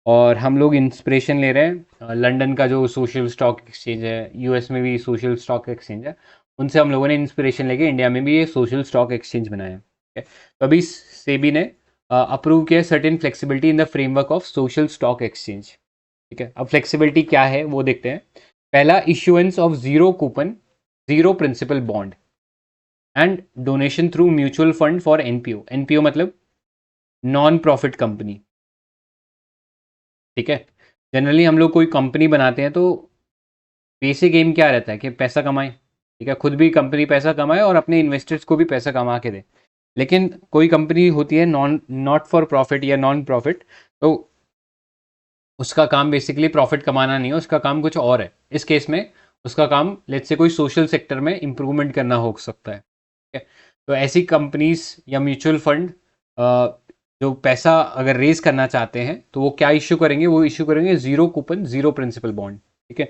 और हम लोग इंस्पिरेशन ले रहे हैं लंदन का जो सोशल स्टॉक एक्सचेंज है, US में भी सोशल स्टॉक एक्सचेंज है, उनसे हम लोगों ने इंस्पिरेशन लेके इंडिया में भी ये सोशल स्टॉक एक्सचेंज बनाया है, ठीक है। तो अभी सेबी ने अप्रूव किया certain flexibility in the framework of social stock exchange, ठीक है। अब फ्लेक्सिबिलिटी क्या है वो देखते हैं। पहला, issuance of zero coupon zero principal bond and donation through mutual fund for NPO। NPO मतलब नॉन प्रॉफिट कंपनी, ठीक है। जनरली हम लोग कोई कंपनी बनाते हैं तो बेसिक एम क्या रहता है कि पैसा कमाएं, ठीक है, खुद भी कंपनी पैसा कमाए और अपने इन्वेस्टर्स को भी पैसा कमा के दे। लेकिन कोई कंपनी होती है नॉट फॉर प्रॉफिट या नॉन प्रॉफिट, तो उसका काम बेसिकली प्रॉफिट कमाना नहीं है, उसका काम कुछ और है। इस केस में उसका काम लेट्स से कोई सोशल सेक्टर में इंप्रूवमेंट करना हो सकता है, ठीक है। तो ऐसी कंपनीज या म्यूचुअल फंड जो पैसा अगर रेज करना चाहते हैं तो वो क्या इश्यू करेंगे, वो इश्यू करेंगे zero coupon zero principal bond, ठीक है।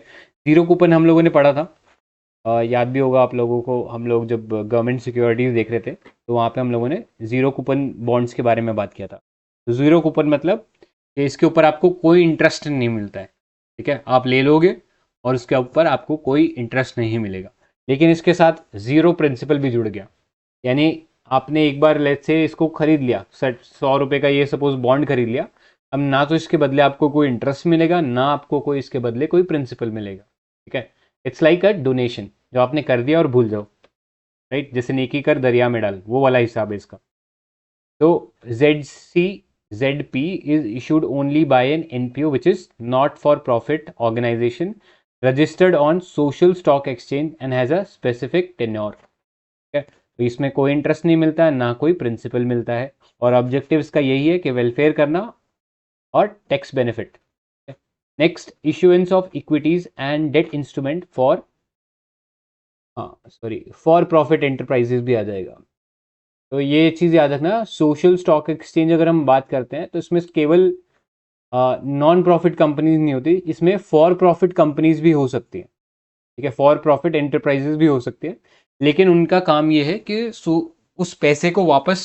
जीरो कूपन हम लोगों ने पढ़ा था, याद भी होगा आप लोगों को, हम लोग जब गवर्नमेंट सिक्योरिटीज़ देख रहे थे तो वहाँ पे हम लोगों ने जीरो कूपन बॉन्ड्स के बारे में बात किया था। तो जीरो कूपन मतलब कि इसके ऊपर आपको कोई इंटरेस्ट नहीं मिलता है, ठीक है, आप ले लोगे और उसके ऊपर आपको कोई इंटरेस्ट नहीं मिलेगा, लेकिन इसके साथ ज़ीरो प्रिंसिपल भी जुड़ गया। यानी आपने एक बार लेट्स से इसको खरीद लिया, 100 रुपये का ये सपोज बॉन्ड खरीद लिया, अब ना तो इसके बदले आपको कोई इंटरेस्ट मिलेगा, ना आपको कोई इसके बदले कोई प्रिंसिपल मिलेगा, ठीक है। इट्स लाइक अ डोनेशन जो आपने कर दिया और भूल जाओ, राइट, जैसे नेकी कर दरिया में डाल, वो वाला हिसाब है इसका। तो ZP is issued only by an NPO which is not for profit organization registered on social stock exchange and has a specific tenure, ठीक है। तो इसमें कोई इंटरेस्ट नहीं मिलता है, ना कोई प्रिंसिपल मिलता है, और ऑब्जेक्टिव इसका यही है कि वेलफेयर करना और tax benefit. Next, issuance of equities and debt instrument for for profit enterprises भी आ जाएगा। तो ये चीज़ याद रखना, सोशल स्टॉक एक्सचेंज अगर हम बात करते हैं तो इसमें केवल नॉन प्रॉफिट कंपनीज नहीं होती, इसमें फॉर प्रॉफिट कंपनीज भी हो सकती हैं, ठीक है, फॉर प्रॉफिट एंटरप्राइजेज भी हो सकती है, लेकिन उनका काम ये है कि उस पैसे को वापस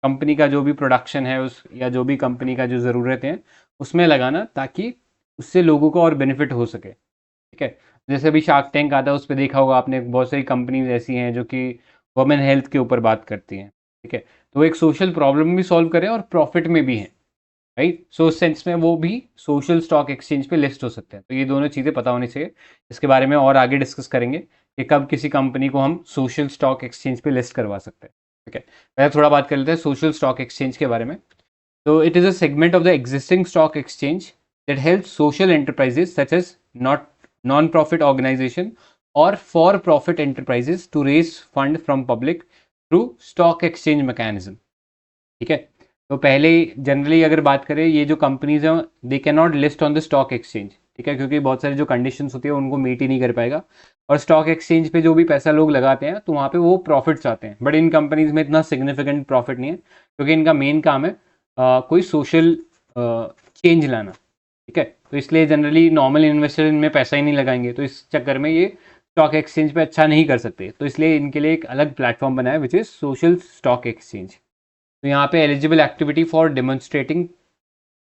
कंपनी का जो भी प्रोडक्शन है उस या जो भी कंपनी का जो ज़रूरतें हैं उसमें लगाना, ताकि उससे लोगों को और बेनिफिट हो सके। ठीक है, जैसे अभी शार्क टैंक आता है, उस पर देखा होगा आपने, बहुत सारी कंपनीज ऐसी हैं जो कि वुमेन हेल्थ के ऊपर बात करती हैं। ठीक है, तो वो एक सोशल प्रॉब्लम भी सॉल्व करें और प्रॉफिट में भी हैं, राइट। सो उस सेंस में वो भी सोशल स्टॉक एक्सचेंज पे लिस्ट हो सकते हैं। तो ये दोनों चीज़ें पता होनी चाहिए। इसके बारे में और आगे डिस्कस करेंगे कि कब किसी कंपनी को हम सोशल स्टॉक एक्सचेंज पे लिस्ट करवा सकते हैं। ठीक है, पहले थोड़ा बात कर लेते हैं सोशल स्टॉक एक्सचेंज के बारे में। तो it is a segment of the existing stock exchange that help social enterprises such as not non profit organisation और for profit enterprises to raise fund from public through stock exchange mechanism. ठीक है, तो पहले generally अगर बात करें, ये जो कंपनीज हैं they can not list on the stock exchange. ठीक है, क्योंकि बहुत सारी जो कंडीशंस होती है उनको मीट ही नहीं कर पाएगा, और स्टॉक एक्सचेंज पे जो भी पैसा लोग लगाते हैं तो वहाँ पे वो प्रॉफिट्स आते हैं, बट इन कंपनीज में इतना सिग्निफिकेंट प्रॉफिट नहीं है, क्योंकि इनका मेन काम है कोई सोशल चेंज लाना। ठीक है, तो इसलिए जनरली नॉर्मल इन्वेस्टर इनमें पैसा ही नहीं लगाएंगे, तो इस चक्कर में ये स्टॉक एक्सचेंज पे अच्छा नहीं कर सकते। तो इसलिए इनके लिए एक अलग प्लेटफॉर्म बनाया which is social stock exchange. तो यहाँ पे eligible activity for demonstrating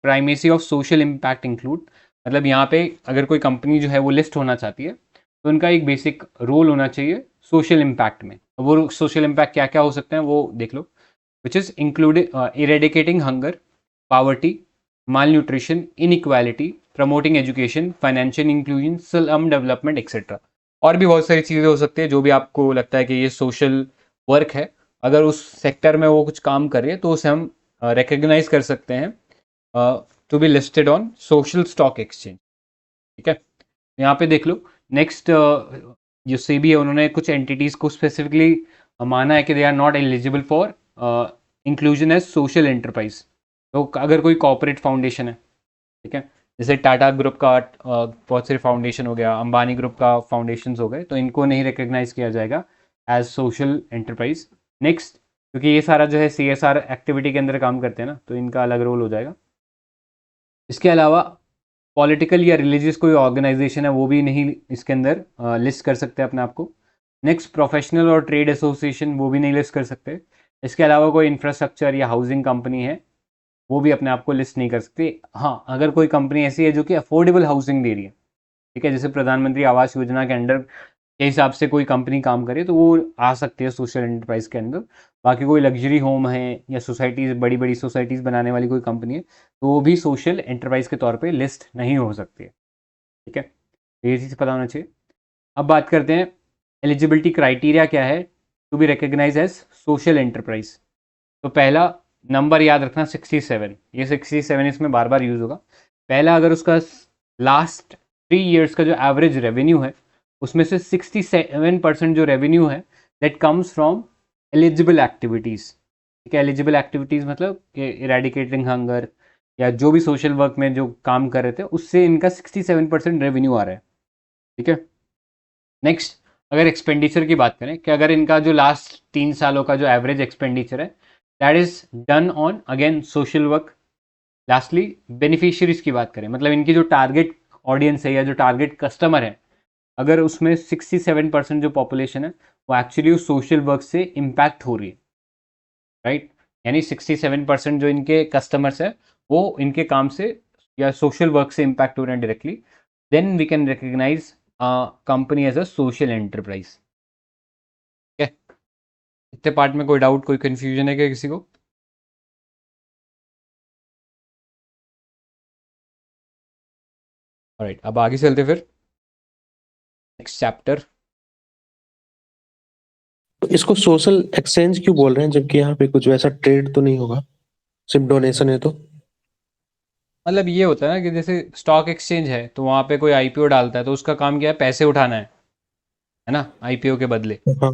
primacy of social impact include, मतलब यहाँ पे अगर कोई कंपनी जो है वो लिस्ट होना चाहती है तो उनका एक बेसिक रोल होना चाहिए सोशल इम्पैक्ट में। वो सोशल इम्पैक्ट क्या क्या हो सकते हैं वो देख लो, which is included eradicating hunger, poverty, malnutrition, inequality, promoting education, financial inclusion, slum development etcetera. और भी बहुत सारी चीज़ें हो सकती है जो भी आपको लगता है कि ये सोशल वर्क है, अगर उस सेक्टर में वो कुछ काम कर रही है तो उसे हम रिकग्नाइज कर सकते हैं to be listed on social stock exchange. ठीक है, यहाँ पे देख लो नेक्स्ट जो सेबी है उन्होंने कुछ एंटिटीज़ को स्पेसिफिकली माना है कि they are not eligible for inclusion as social enterprise. तो अगर कोई कॉर्पोरेट फाउंडेशन है, ठीक है, जैसे टाटा ग्रुप का बहुत सारे फाउंडेशन हो गया, अंबानी ग्रुप का फाउंडेशन हो गए, तो इनको नहीं रिकग्नाइज किया जाएगा एज सोशल एंटरप्राइज। नेक्स्ट, क्योंकि ये सारा जो है CSR एक्टिविटी के अंदर काम करते हैं ना, तो इनका अलग रोल हो जाएगा। इसके अलावा पॉलिटिकल या रिलीजियस कोई ऑर्गेनाइजेशन है वो भी नहीं इसके अंदर लिस्ट कर सकते अपने आप को। नेक्स्ट, प्रोफेशनल और ट्रेड एसोसिएशन वो भी नहीं लिस्ट कर सकते। इसके अलावा कोई इंफ्रास्ट्रक्चर या हाउसिंग कंपनी है वो भी अपने आप को लिस्ट नहीं कर सकती। हाँ, अगर कोई कंपनी ऐसी है जो कि अफोर्डेबल हाउसिंग दे रही है, ठीक है, जैसे प्रधानमंत्री आवास योजना के अंडर के हिसाब से कोई कंपनी काम करे तो वो आ सकती है सोशल एंटरप्राइज के अंदर। बाकी कोई लग्जरी होम है या सोसाइटीज़, बड़ी बड़ी सोसाइटीज़ बनाने वाली कोई कंपनी है तो वो भी सोशल एंटरप्राइज के तौर पे लिस्ट नहीं हो सकती है। ठीक है, तो ये चीज़ पता होना चाहिए। अब बात करते हैं एलिजिबिलिटी क्राइटेरिया क्या है to be recognise as social enterprise. तो पहला नंबर याद रखना 67, ये 67 इसमें बार बार यूज़ होगा। पहला, अगर उसका लास्ट 3 ईयर्स का जो एवरेज रेवेन्यू है उसमें से 67% जो रेवेन्यू है that comes from eligible activities. ठीक है, एलिजिबल एक्टिविटीज़ मतलब कि इरेडिकेटिंग हंगर या जो भी सोशल वर्क में जो काम कर रहे थे उससे इनका 67% रेवेन्यू आ रहा है। ठीक है, नेक्स्ट, अगर एक्सपेंडिचर की बात करें कि अगर इनका जो लास्ट 3 सालों का जो एवरेज एक्सपेंडिचर है that is done on again social work. Lastly, beneficiaries की बात करें, मतलब इनकी जो टारगेट ऑडियंस है या जो टारगेट कस्टमर है, अगर उसमें 67% जो पॉपुलेशन है वो एक्चुअली उस सोशल वर्क से इम्पैक्ट हो रही है, राइट, यानी 67% जो इनके कस्टमर्स है वो इनके काम से या सोशल वर्क से इम्पैक्ट हो रहे हैं directly, then we can recognise company as a social enterprise. ठीक है, इतने पार्ट में कोई डाउट, कोई कंफ्यूजन है क्या किसी को? ऑलराइट, अब आगे चलते फिर नेक्स्ट चैप्टर। इसको सोशल एक्सचेंज क्यों बोल रहे हैं जबकि यहाँ पे कुछ वैसा ट्रेड तो नहीं होगा, सिर्फ डोनेशन है? तो मतलब ये होता है ना कि जैसे स्टॉक एक्सचेंज है तो वहाँ पे कोई IPO डालता है तो उसका काम क्या है, पैसे उठाना है ना, IPO के बदले। हाँ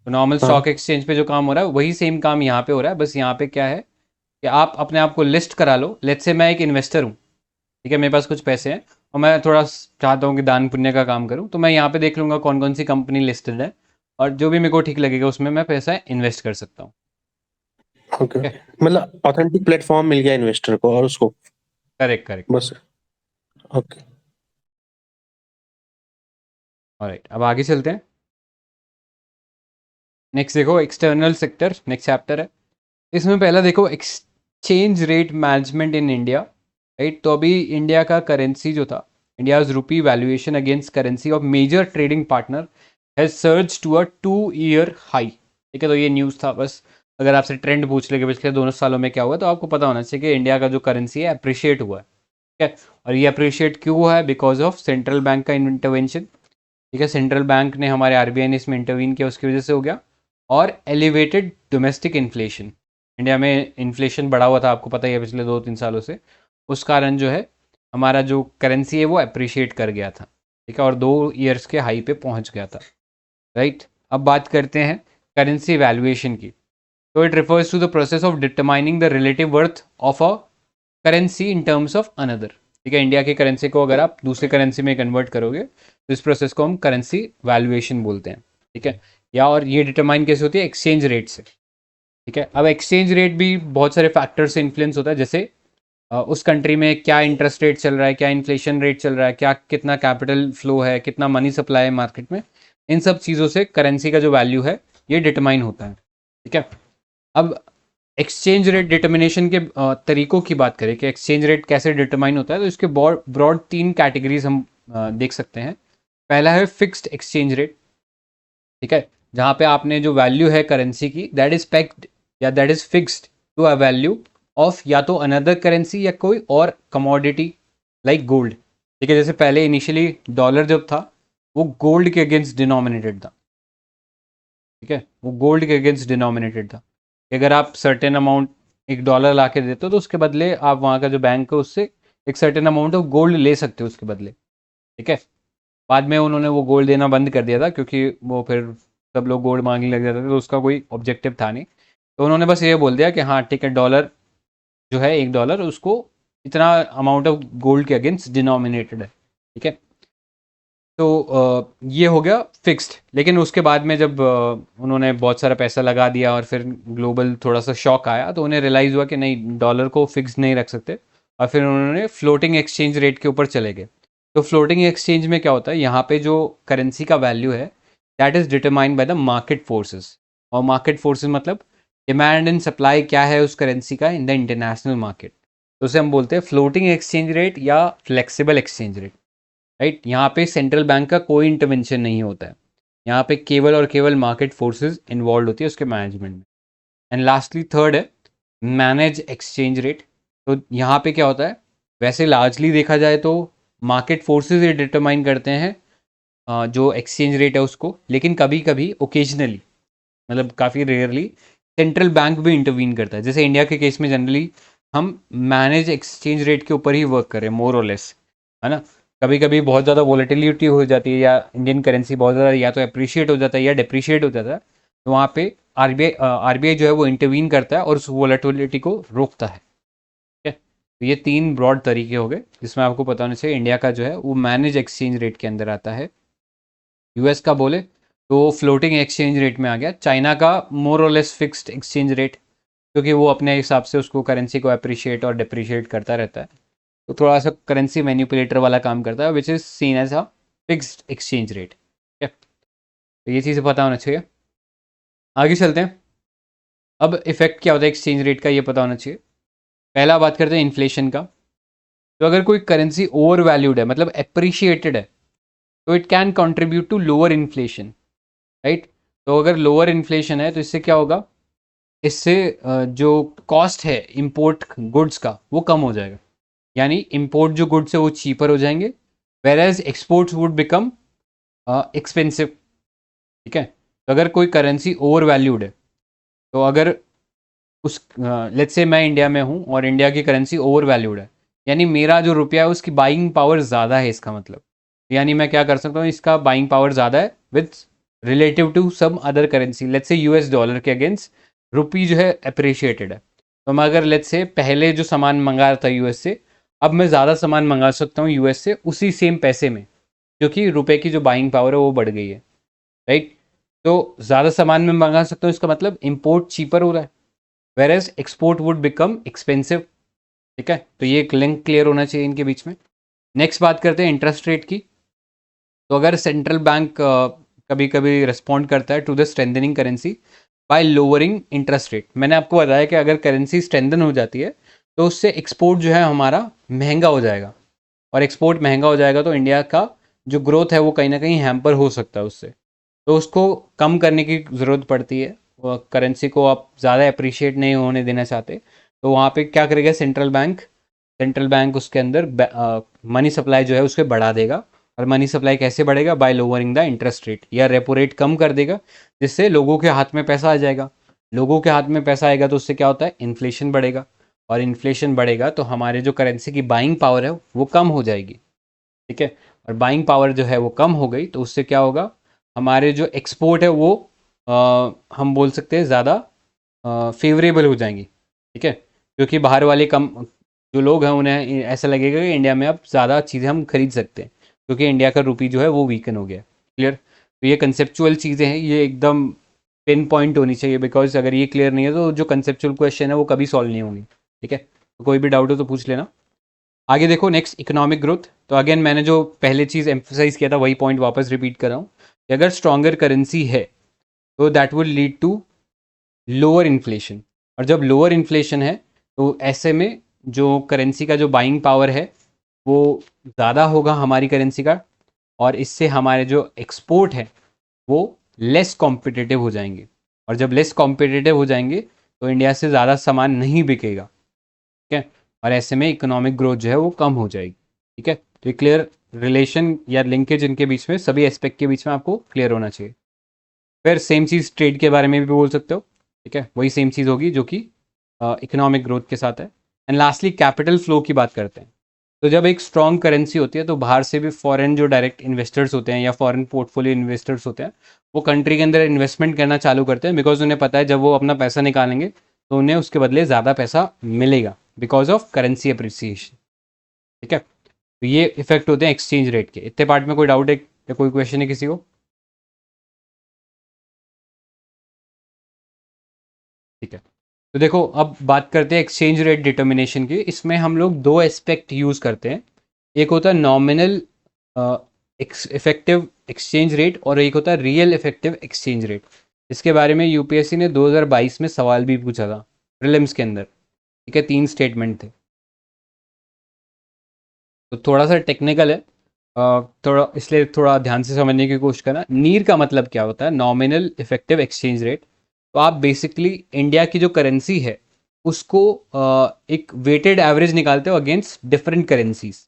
तो नॉर्मल हाँ स्टॉक एक्सचेंज पे जो काम हो रहा है वही सेम काम यहाँ पे हो रहा है, बस यहाँ पे क्या है कि आप अपने आप को लिस्ट करा लो। लेट्स से मैं एक इन्वेस्टर हूँ, ठीक है, मेरे पास कुछ पैसे हैं और मैं थोड़ा चाहता हूँ कि दान पुण्य का काम करूँ, तो मैं यहाँ पे देख लूँगा कौन कौन सी कंपनी लिस्टेड है और जो भी मेरे को ठीक लगेगा उसमें मैं पैसा इन्वेस्ट कर सकता हूँ। ओके, ठीक है, मतलब ऑथेंटिक प्लेटफॉर्म मिल गया इन्वेस्टर को और उसको करेक्ट करेक्ट। बस। ओके, ऑलराइट, अब आगे चलते हैं। नेक्स्ट देखो एक्सटर्नल सेक्टर, नेक्स्ट चैप्टर है। इसमें पहला देखो exchange rate management in India, right. तो अभी इंडिया का करेंसी जो था, India's rupee valuation against currency of major trading partner has surge to a 2-year high, ठीक है। तो ये न्यूज़ था, बस अगर आपसे ट्रेंड पूछ ले कि पिछले 2 सालों में क्या हुआ, तो आपको पता होना चाहिए कि इंडिया का जो करेंसी है अप्रिशिएट हुआ है, ठीक है। और ये अप्रिशिएट क्यों हुआ है? बिकॉज ऑफ सेंट्रल बैंक का इंटरवेंशन, ठीक है। सेंट्रल बैंक ने, हमारे आरबीआई ने इसमें इंटरवीन किया, उसकी वजह से हो गया। और एलिवेटेड डोमेस्टिक इन्फ्लेशन, इंडिया में इन्फ्लेशन बढ़ा हुआ था, आपको पता ही है, पिछले 2-3 सालों से। उस कारण जो है हमारा जो करेंसी है वो अप्रिशिएट कर गया था, ठीक है, और 2 ईयर्स के हाई पे पहुंच गया था, राइट। अब बात करते हैं करेंसी वैल्यूएशन की। तो it refers to the process of determining the relative worth of a currency in terms of another, ठीक है। इंडिया की करेंसी को अगर आप दूसरी करेंसी में कन्वर्ट करोगे तो इस प्रोसेस को हम करेंसी वैल्यूएशन बोलते हैं, ठीक है। या और ये डिटरमाइन कैसे होती है? एक्सचेंज रेट से, ठीक है। अब एक्सचेंज रेट भी बहुत सारे फैक्टर से इन्फ्लुएंस होता है, जैसे उस कंट्री में क्या इंटरेस्ट रेट चल रहा है, क्या इन्फ्लेशन रेट चल रहा है, क्या कितना कैपिटल फ्लो है, कितना मनी सप्लाई है मार्केट में। इन सब चीज़ों से करेंसी का जो वैल्यू है ये डिटरमाइन होता है, ठीक है। अब एक्सचेंज रेट डिटर्मिनेशन के तरीकों की बात करें कि एक्सचेंज रेट कैसे डिटरमाइन होता है, तो इसके ब्रॉड 3 कैटेगरीज हम देख सकते हैं। पहला है फिक्स्ड एक्सचेंज रेट, ठीक है, जहाँ पे आपने जो वैल्यू है करेंसी की, दैट इज पेग्ड या that is fixed to a value of या तो अनदर करेंसी या कोई और कमोडिटी लाइक गोल्ड, ठीक है। जैसे पहले इनिशियली डॉलर जब था वो गोल्ड के अगेंस्ट डिनोमिनेटेड था, ठीक है, वो गोल्ड के अगेंस्ट डिनोमिनेटेड था। अगर आप सर्टेन अमाउंट $1 ला के देते हो तो उसके बदले आप वहाँ का जो बैंक है उससे एक सर्टेन अमाउंट ऑफ गोल्ड ले सकते हो उसके बदले, ठीक है। बाद में उन्होंने वो गोल्ड देना बंद कर दिया था, क्योंकि वो फिर सब लोग गोल्ड मांगने लग जाते थे, तो उसका कोई ऑब्जेक्टिव था नहीं। तो उन्होंने बस ये बोल दिया कि हाँ ठीक है, डॉलर जो है $1 उसको इतना अमाउंट ऑफ गोल्ड के अगेंस्ट डिनोमिनेटेड है, ठीक है। तो ये हो गया फिक्स्ड। लेकिन उसके बाद में जब उन्होंने बहुत सारा पैसा लगा दिया और फिर ग्लोबल थोड़ा सा शॉक आया, तो उन्हें रियलाइज़ हुआ कि नहीं, डॉलर को फिक्स नहीं रख सकते, और फिर उन्होंने फ्लोटिंग एक्सचेंज रेट के ऊपर चले गए। तो फ्लोटिंग एक्सचेंज में क्या होता है, यहाँ पे जो करेंसी का वैल्यू है that is determined by the market forces. और मार्केट फोर्सेस मतलब डिमांड एंड सप्लाई क्या है उस करेंसी का इन द इंटरनेशनल मार्केट, तो उसे हम बोलते हैं फ्लोटिंग एक्सचेंज रेट या फ्लेक्सिबल एक्सचेंज रेट, राइट। यहाँ पे सेंट्रल बैंक का कोई इंटरवेंशन नहीं होता है, यहाँ पे केवल और केवल मार्केट फोर्सेस इन्वॉल्व होती है उसके मैनेजमेंट में। एंड लास्टली थर्ड है मैनेज एक्सचेंज रेट। तो यहाँ पे क्या होता है, वैसे लार्जली देखा जाए तो मार्केट फोर्सेस ये डिटरमाइन करते हैं जो एक्सचेंज रेट है उसको, लेकिन कभी कभी ओकेजनली, मतलब काफ़ी रेयरली सेंट्रल बैंक भी इंटरवीन करता है। जैसे इंडिया के केस में जनरली हम मैनेज एक्सचेंज रेट के ऊपर ही वर्क करें मोर और लेस, है ना। कभी कभी बहुत ज़्यादा वॉलेटिलिटी हो जाती है, या इंडियन करेंसी बहुत ज़्यादा या तो अप्रिशिएट हो जाता है या डिप्रिशिएट हो जाता है, तो वहाँ पे आरबीआई जो है वो इंटरवीन करता है और उस वॉलेटिलिटी को रोकता है, ठीक है। तो ये 3 ब्रॉड तरीके हो गए जिसमें आपको पता होना चाहिए। इंडिया का जो है वो मैनेज एक्सचेंज रेट के अंदर आता है, यूएस का बोले तो फ्लोटिंग एक्सचेंज रेट में आ गया, चाइना का मोर और लेस फिक्स्ड एक्सचेंज रेट, क्योंकि वो अपने हिसाब से उसको करेंसी को अप्रिशिएट और डिप्रिशिएट करता रहता है, तो थोड़ा सा करेंसी मैनिपुलेटर वाला काम करता है, which is seen as a fixed exchange rate, ठीक है। तो ये चीज़ें पता होना चाहिए। आगे चलते हैं। अब इफेक्ट क्या होता है एक्सचेंज रेट का, ये पता होना चाहिए। पहला बात करते हैं इन्फ्लेशन का। तो अगर कोई करेंसी ओवर वैल्यूड है, मतलब अप्रिशिएटेड है, तो it can contribute to lower inflation, right. तो अगर लोअर इन्फ्लेशन है तो इससे क्या होगा, इससे जो कॉस्ट है इंपोर्ट गुड्स का वो कम हो जाएगा, यानी इंपोर्ट जो गुड्स है वो चीपर हो जाएंगे, whereas exports would become expensive, ठीक है। तो अगर कोई करेंसी ओवर वैल्यूड है, तो अगर उस लेट्स से मैं इंडिया में हूँ और इंडिया की करेंसी ओवर वैल्यूड है, यानी मेरा जो रुपया है उसकी बाइंग पावर ज़्यादा है, इसका मतलब यानी मैं क्या कर सकता हूँ, इसका बाइंग पावर ज़्यादा है with relative to some other currency. Let's say US dollar के अगेंस्ट रुपी जो है अप्रिशिएटेड है, तो मैं अगर लेट्स से पहले जो सामान मंगा रहा था यूएस से, अब मैं ज़्यादा सामान मंगा सकता हूँ यूएस से उसी सेम पैसे में, क्योंकि रुपए की जो बाइंग पावर है वो बढ़ गई है, राइट। तो ज़्यादा सामान में मंगा सकता हूँ, इसका मतलब इंपोर्ट चीपर हो रहा है, whereas export would become expensive, ठीक है। तो ये एक लिंक क्लियर होना चाहिए इनके बीच में। नेक्स्ट बात करते हैं इंटरेस्ट रेट की। तो अगर सेंट्रल बैंक कभी कभी रिस्पॉन्ड करता है to the strengthening currency, by lowering interest rate. मैंने आपको बताया कि अगर करेंसी स्ट्रेंथन हो जाती है तो उससे एक्सपोर्ट जो है हमारा महंगा हो जाएगा, और एक्सपोर्ट महंगा हो जाएगा तो इंडिया का जो ग्रोथ है वो कहीं ना कहीं हैम्पर हो सकता है उससे, तो उसको कम करने की ज़रूरत पड़ती है। करेंसी को आप ज़्यादा अप्रिशिएट नहीं होने देना चाहते, तो वहाँ पे क्या करेगा सेंट्रल बैंक उसके अंदर मनी सप्लाई जो है उसके बढ़ा देगा। और मनी सप्लाई कैसे बढ़ेगा? Bye lowering the interest rate, या रेपो रेट कम कर देगा, जिससे लोगों के हाथ में पैसा आ जाएगा। लोगों के हाथ में पैसा आएगा तो उससे क्या होता है? इन्फ्लेशन बढ़ेगा, और इन्फ्लेशन बढ़ेगा तो हमारे जो करेंसी की बाइंग पावर है वो कम हो जाएगी, ठीक है। और बाइंग पावर जो है वो कम हो गई तो उससे क्या होगा? हमारे जो एक्सपोर्ट है वो हम बोल सकते हैं ज़्यादा फेवरेबल हो जाएंगी, ठीक है। क्योंकि बाहर वाले कम जो लोग हैं उन्हें ऐसा लगेगा कि इंडिया में अब ज़्यादा चीज़ें हम खरीद सकते हैं, क्योंकि इंडिया का रुपी जो है वो वीकन हो गया। क्लियर? तो ये कंसेप्चुअल चीज़ें हैं, ये एकदम पिन पॉइंट होनी चाहिए, बिकॉज अगर ये क्लियर नहीं है तो जो कंसेप्चुअल क्वेश्चन है वो कभी सॉल्व नहीं होंगी, ठीक है। तो कोई भी डाउट हो तो पूछ लेना। आगे देखो, नेक्स्ट इकोनॉमिक ग्रोथ। तो अगेन मैंने जो पहले चीज़ एम्फोसाइज किया था वही पॉइंट वापस रिपीट कर रहा हूँ कि अगर स्ट्रॉन्गर करेंसी है तो that will lead to lower inflation, और जब लोअर इन्फ्लेशन है तो ऐसे में जो करेंसी का जो बाइंग पावर है वो ज़्यादा होगा हमारी करेंसी का, और इससे हमारे जो एक्सपोर्ट है वो लेस कॉम्पिटिटिव हो जाएंगे, और जब लेस कॉम्पिटिटिव हो जाएंगे तो इंडिया से ज़्यादा सामान नहीं बिकेगा, ठीक है। और ऐसे में इकोनॉमिक ग्रोथ जो है वो कम हो जाएगी, ठीक है। तो ये क्लियर रिलेशन या लिंकेज इनके बीच में, सभी एस्पेक्ट के बीच में आपको क्लियर होना चाहिए। फिर सेम चीज़ ट्रेड के बारे में भी बोल सकते हो, ठीक है, वही सेम चीज़ होगी जो कि इकोनॉमिक ग्रोथ के साथ है। एंड लास्टली कैपिटल फ्लो की बात करते हैं। तो जब एक स्ट्रॉन्ग करेंसी होती है तो बाहर से भी फॉरेन जो डायरेक्ट इन्वेस्टर्स होते हैं या फॉरेन पोर्टफोलियो इन्वेस्टर्स होते हैं वो कंट्री के अंदर इन्वेस्टमेंट करना चालू करते हैं, बिकॉज उन्हें पता है जब वो अपना पैसा निकालेंगे तो उन्हें उसके बदले ज़्यादा पैसा मिलेगा बिकॉज ऑफ करेंसी अप्रिसिएशन, ठीक है। तो ये इफेक्ट होते हैं एक्सचेंज रेट के। इतने पार्ट में कोई डाउट है या कोई क्वेश्चन है किसी को? ठीक है, तो देखो अब बात करते हैं एक्सचेंज रेट डिटर्मिनेशन की। इसमें हम लोग दो एस्पेक्ट यूज़ करते हैं, एक होता है नॉमिनल इफेक्टिव एक्सचेंज रेट और एक होता है रियल इफेक्टिव एक्सचेंज रेट। इसके बारे में यूपीएससी ने 2022 में सवाल भी पूछा था प्रीलिम्स के अंदर, ठीक है। 3 स्टेटमेंट थे, तो थोड़ा सा टेक्निकल है, थोड़ा इसलिए थोड़ा ध्यान से समझने की कोशिश करना। नीर का मतलब क्या होता है? Nominal effective exchange rate. तो आप बेसिकली इंडिया की जो करेंसी है उसको एक वेटेड एवरेज निकालते हो अगेंस्ट डिफरेंट करेंसीज,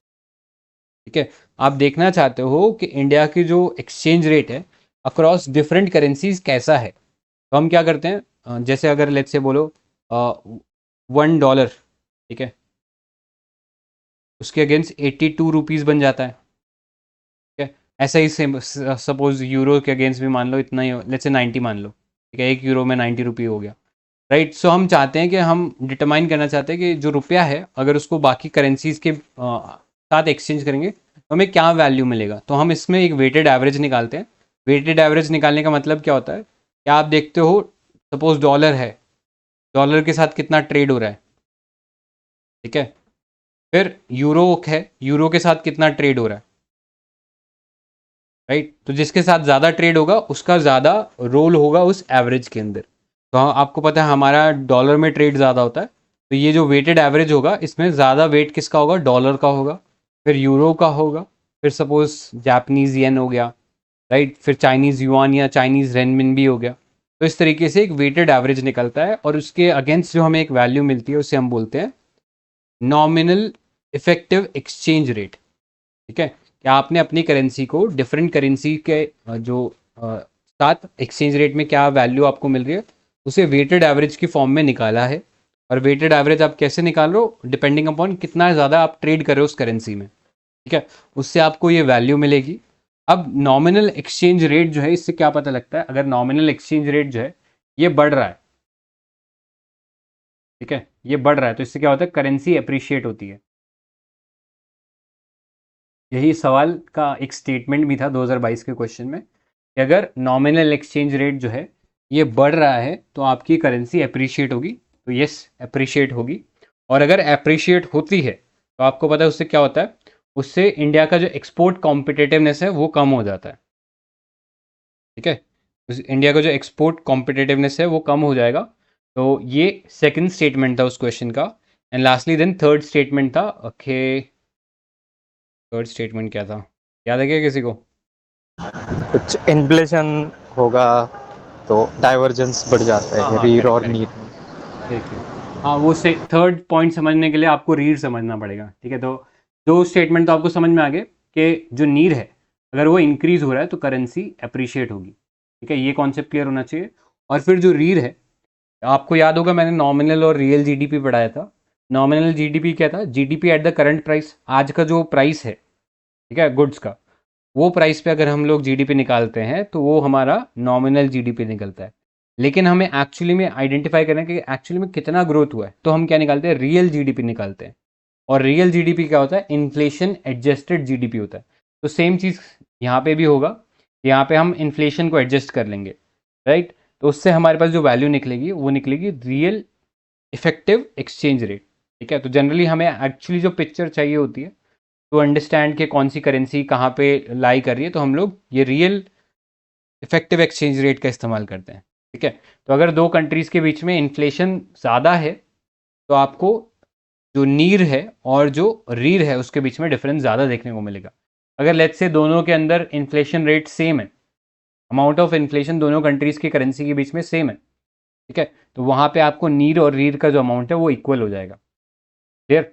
ठीक है। आप देखना चाहते हो कि इंडिया की जो एक्सचेंज रेट है अक्रॉस डिफरेंट करेंसीज कैसा है। तो हम क्या करते हैं, जैसे अगर लेट्स से बोलो $1, ठीक है, उसके अगेंस्ट 82 रुपीज़ बन जाता है, ठीक है। ऐसा ही सेम सपोज यूरो के अगेंस्ट भी मान लो इतना ही, लेट्स से 90 मान लो, ठीक है, 1 यूरो में 90 रुपये हो गया, राइट। सो हम चाहते हैं कि हम डिटरमाइन करना चाहते हैं कि जो रुपया है अगर उसको बाकी करेंसीज के साथ एक्सचेंज करेंगे तो हमें क्या वैल्यू मिलेगा। तो हम इसमें एक वेटेड एवरेज निकालते हैं। वेटेड एवरेज निकालने का मतलब क्या होता है? क्या आप देखते हो सपोज डॉलर है, डॉलर के साथ कितना ट्रेड हो रहा है, ठीक है। फिर यूरो है, यूरो के साथ कितना ट्रेड हो रहा है, राइट। तो जिसके साथ ज़्यादा ट्रेड होगा उसका ज़्यादा रोल होगा उस एवरेज के अंदर। तो आपको पता है हमारा डॉलर में ट्रेड ज़्यादा होता है, तो ये जो वेटेड एवरेज होगा इसमें ज़्यादा वेट किसका होगा? डॉलर का होगा, फिर यूरो का होगा, फिर सपोज जापानीज़ येन हो गया, राइट, फिर चाइनीज़ युआन या चाइनीज़ रेनमिन भी हो गया। तो इस तरीके से एक वेटेड एवरेज निकलता है और उसके अगेंस्ट जो हमें एक वैल्यू मिलती है उसे हम बोलते हैं नॉमिनल इफेक्टिव एक्सचेंज रेट, ठीक है। क्या आपने अपनी करेंसी को डिफरेंट करेंसी के जो साथ एक्सचेंज रेट में क्या वैल्यू आपको मिल रही है उसे वेटेड एवरेज की फॉर्म में निकाला है। और वेटेड एवरेज आप कैसे निकाल रहे हो? डिपेंडिंग अपॉन कितना ज़्यादा आप ट्रेड कर रहे हो उस करेंसी में, ठीक है, उससे आपको ये वैल्यू मिलेगी। अब नॉमिनल एक्सचेंज रेट जो है इससे क्या पता लगता है? अगर नॉमिनल एक्सचेंज रेट जो है ये बढ़ रहा है, ठीक है, ये बढ़ रहा है, तो इससे क्या होता है? करेंसी अप्रिशिएट होती है। यही सवाल का एक स्टेटमेंट भी था 2022 के क्वेश्चन में कि अगर नॉमिनल एक्सचेंज रेट जो है ये बढ़ रहा है तो आपकी करेंसी अप्रिशिएट होगी। तो यस, अप्रिशिएट होगी। और अगर अप्रिशिएट होती है तो आपको पता है उससे क्या होता है? उससे इंडिया का जो एक्सपोर्ट कॉम्पिटिटिवनेस है वो कम हो जाता है, ठीक है। इंडिया का जो एक्सपोर्ट कॉम्पिटिटिवनेस है वो कम हो जाएगा। तो ये सेकंड स्टेटमेंट था उस क्वेश्चन का। And lastly then third statement था, ओके थर्ड स्टेटमेंट क्या था, याद है क्या किसी को? कुछ इन्फ्लेशन होगा तो डाइवर्जेंस बढ़ जाता है, रीर और नीर। देखिए हाँ, वो से थर्ड पॉइंट समझने के लिए आपको रीड समझना पड़ेगा, ठीक है। तो दो स्टेटमेंट तो आपको समझ में आ गए कि जो नीड है अगर वो इंक्रीज हो रहा है तो करेंसी अप्रिशिएट होगी, ठीक है, ये कॉन्सेप्ट क्लियर होना चाहिए। और फिर जो रीड है, आपको याद होगा मैंने नॉमिनल और रियल जीडीपी पढ़ाया था। नॉमिनल जीडीपी क्या था? GDP at the current price, आज का जो प्राइस है, ठीक है, गुड्स का, वो प्राइस पे अगर हम लोग जीडीपी निकालते हैं तो वो हमारा नॉमिनल जीडीपी निकलता है। लेकिन हमें एक्चुअली में आइडेंटिफाई करना है कि एक्चुअली में कितना ग्रोथ हुआ है, तो हम क्या निकालते हैं? रियल जीडीपी निकालते हैं। और रियल जीडीपी क्या होता है? इन्फ्लेशन एडजस्टेड जीडीपी होता है। तो सेम चीज़ यहाँ पे भी होगा, यहाँ पे हम इन्फ्लेशन को एडजस्ट कर लेंगे, राइट। तो उससे हमारे पास जो वैल्यू निकलेगी वो निकलेगी रियल इफेक्टिव एक्सचेंज रेट, ठीक है। तो जनरली हमें एक्चुअली जो पिक्चर चाहिए होती है टू अंडरस्टैंड कि कौन सी करेंसी कहाँ पे लाई कर रही है, तो हम लोग ये रियल इफेक्टिव एक्सचेंज रेट का इस्तेमाल करते हैं, ठीक है। तो अगर दो कंट्रीज़ के बीच में इन्फ्लेशन ज़्यादा है तो आपको जो नीर है और जो रीर है उसके बीच में डिफरेंस ज़्यादा देखने को मिलेगा। अगर लेट्स से दोनों के अंदर इन्फ्लेशन रेट सेम है, अमाउंट ऑफ इन्फ्लेशन दोनों कंट्रीज़ की करेंसी के बीच में सेम है, ठीक है, तो वहाँ पे आपको नीर और रीर का जो अमाउंट है वो इक्वल हो जाएगा, क्लियर।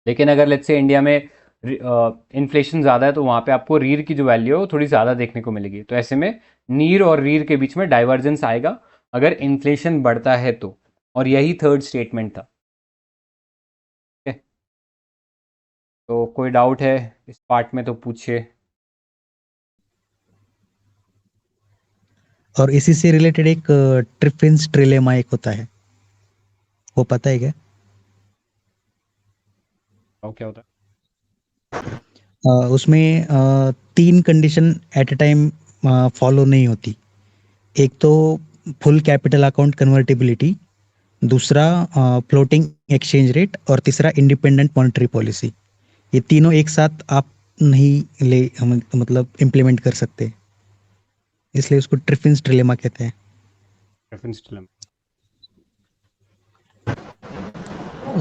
लेकिन अगर लेट्स से इंडिया में इन्फ्लेशन ज़्यादा है तो वहाँ पे आपको रीर की जो वैल्यू है वो थोड़ी ज़्यादा देखने को मिलेगी। तो ऐसे में नीर और रीर के बीच में डाइवर्जेंस आएगा अगर इन्फ्लेशन बढ़ता है तो, और यही थर्ड स्टेटमेंट था, ठीक है। तो कोई डाउट है इस पार्ट में तो पूछिए। और इसी से रिलेटेड एक ट्रिफिन्स ट्रिलेमा एक होता है, वो पता है क्या? और क्या होता है? उसमें 3 condition at a time follow नहीं होती। एक तो फुल कैपिटल अकाउंट कन्वर्टिबिलिटी, दूसरा फ्लोटिंग एक्सचेंज रेट और तीसरा इंडिपेंडेंट मॉनेटरी पॉलिसी। ये तीनों एक साथ आप नहीं ले मतलब इम्प्लीमेंट कर सकते, इसलिए उसको ट्रिफिन्स ट्रिलेमा कहते हैं। Reference dilemma.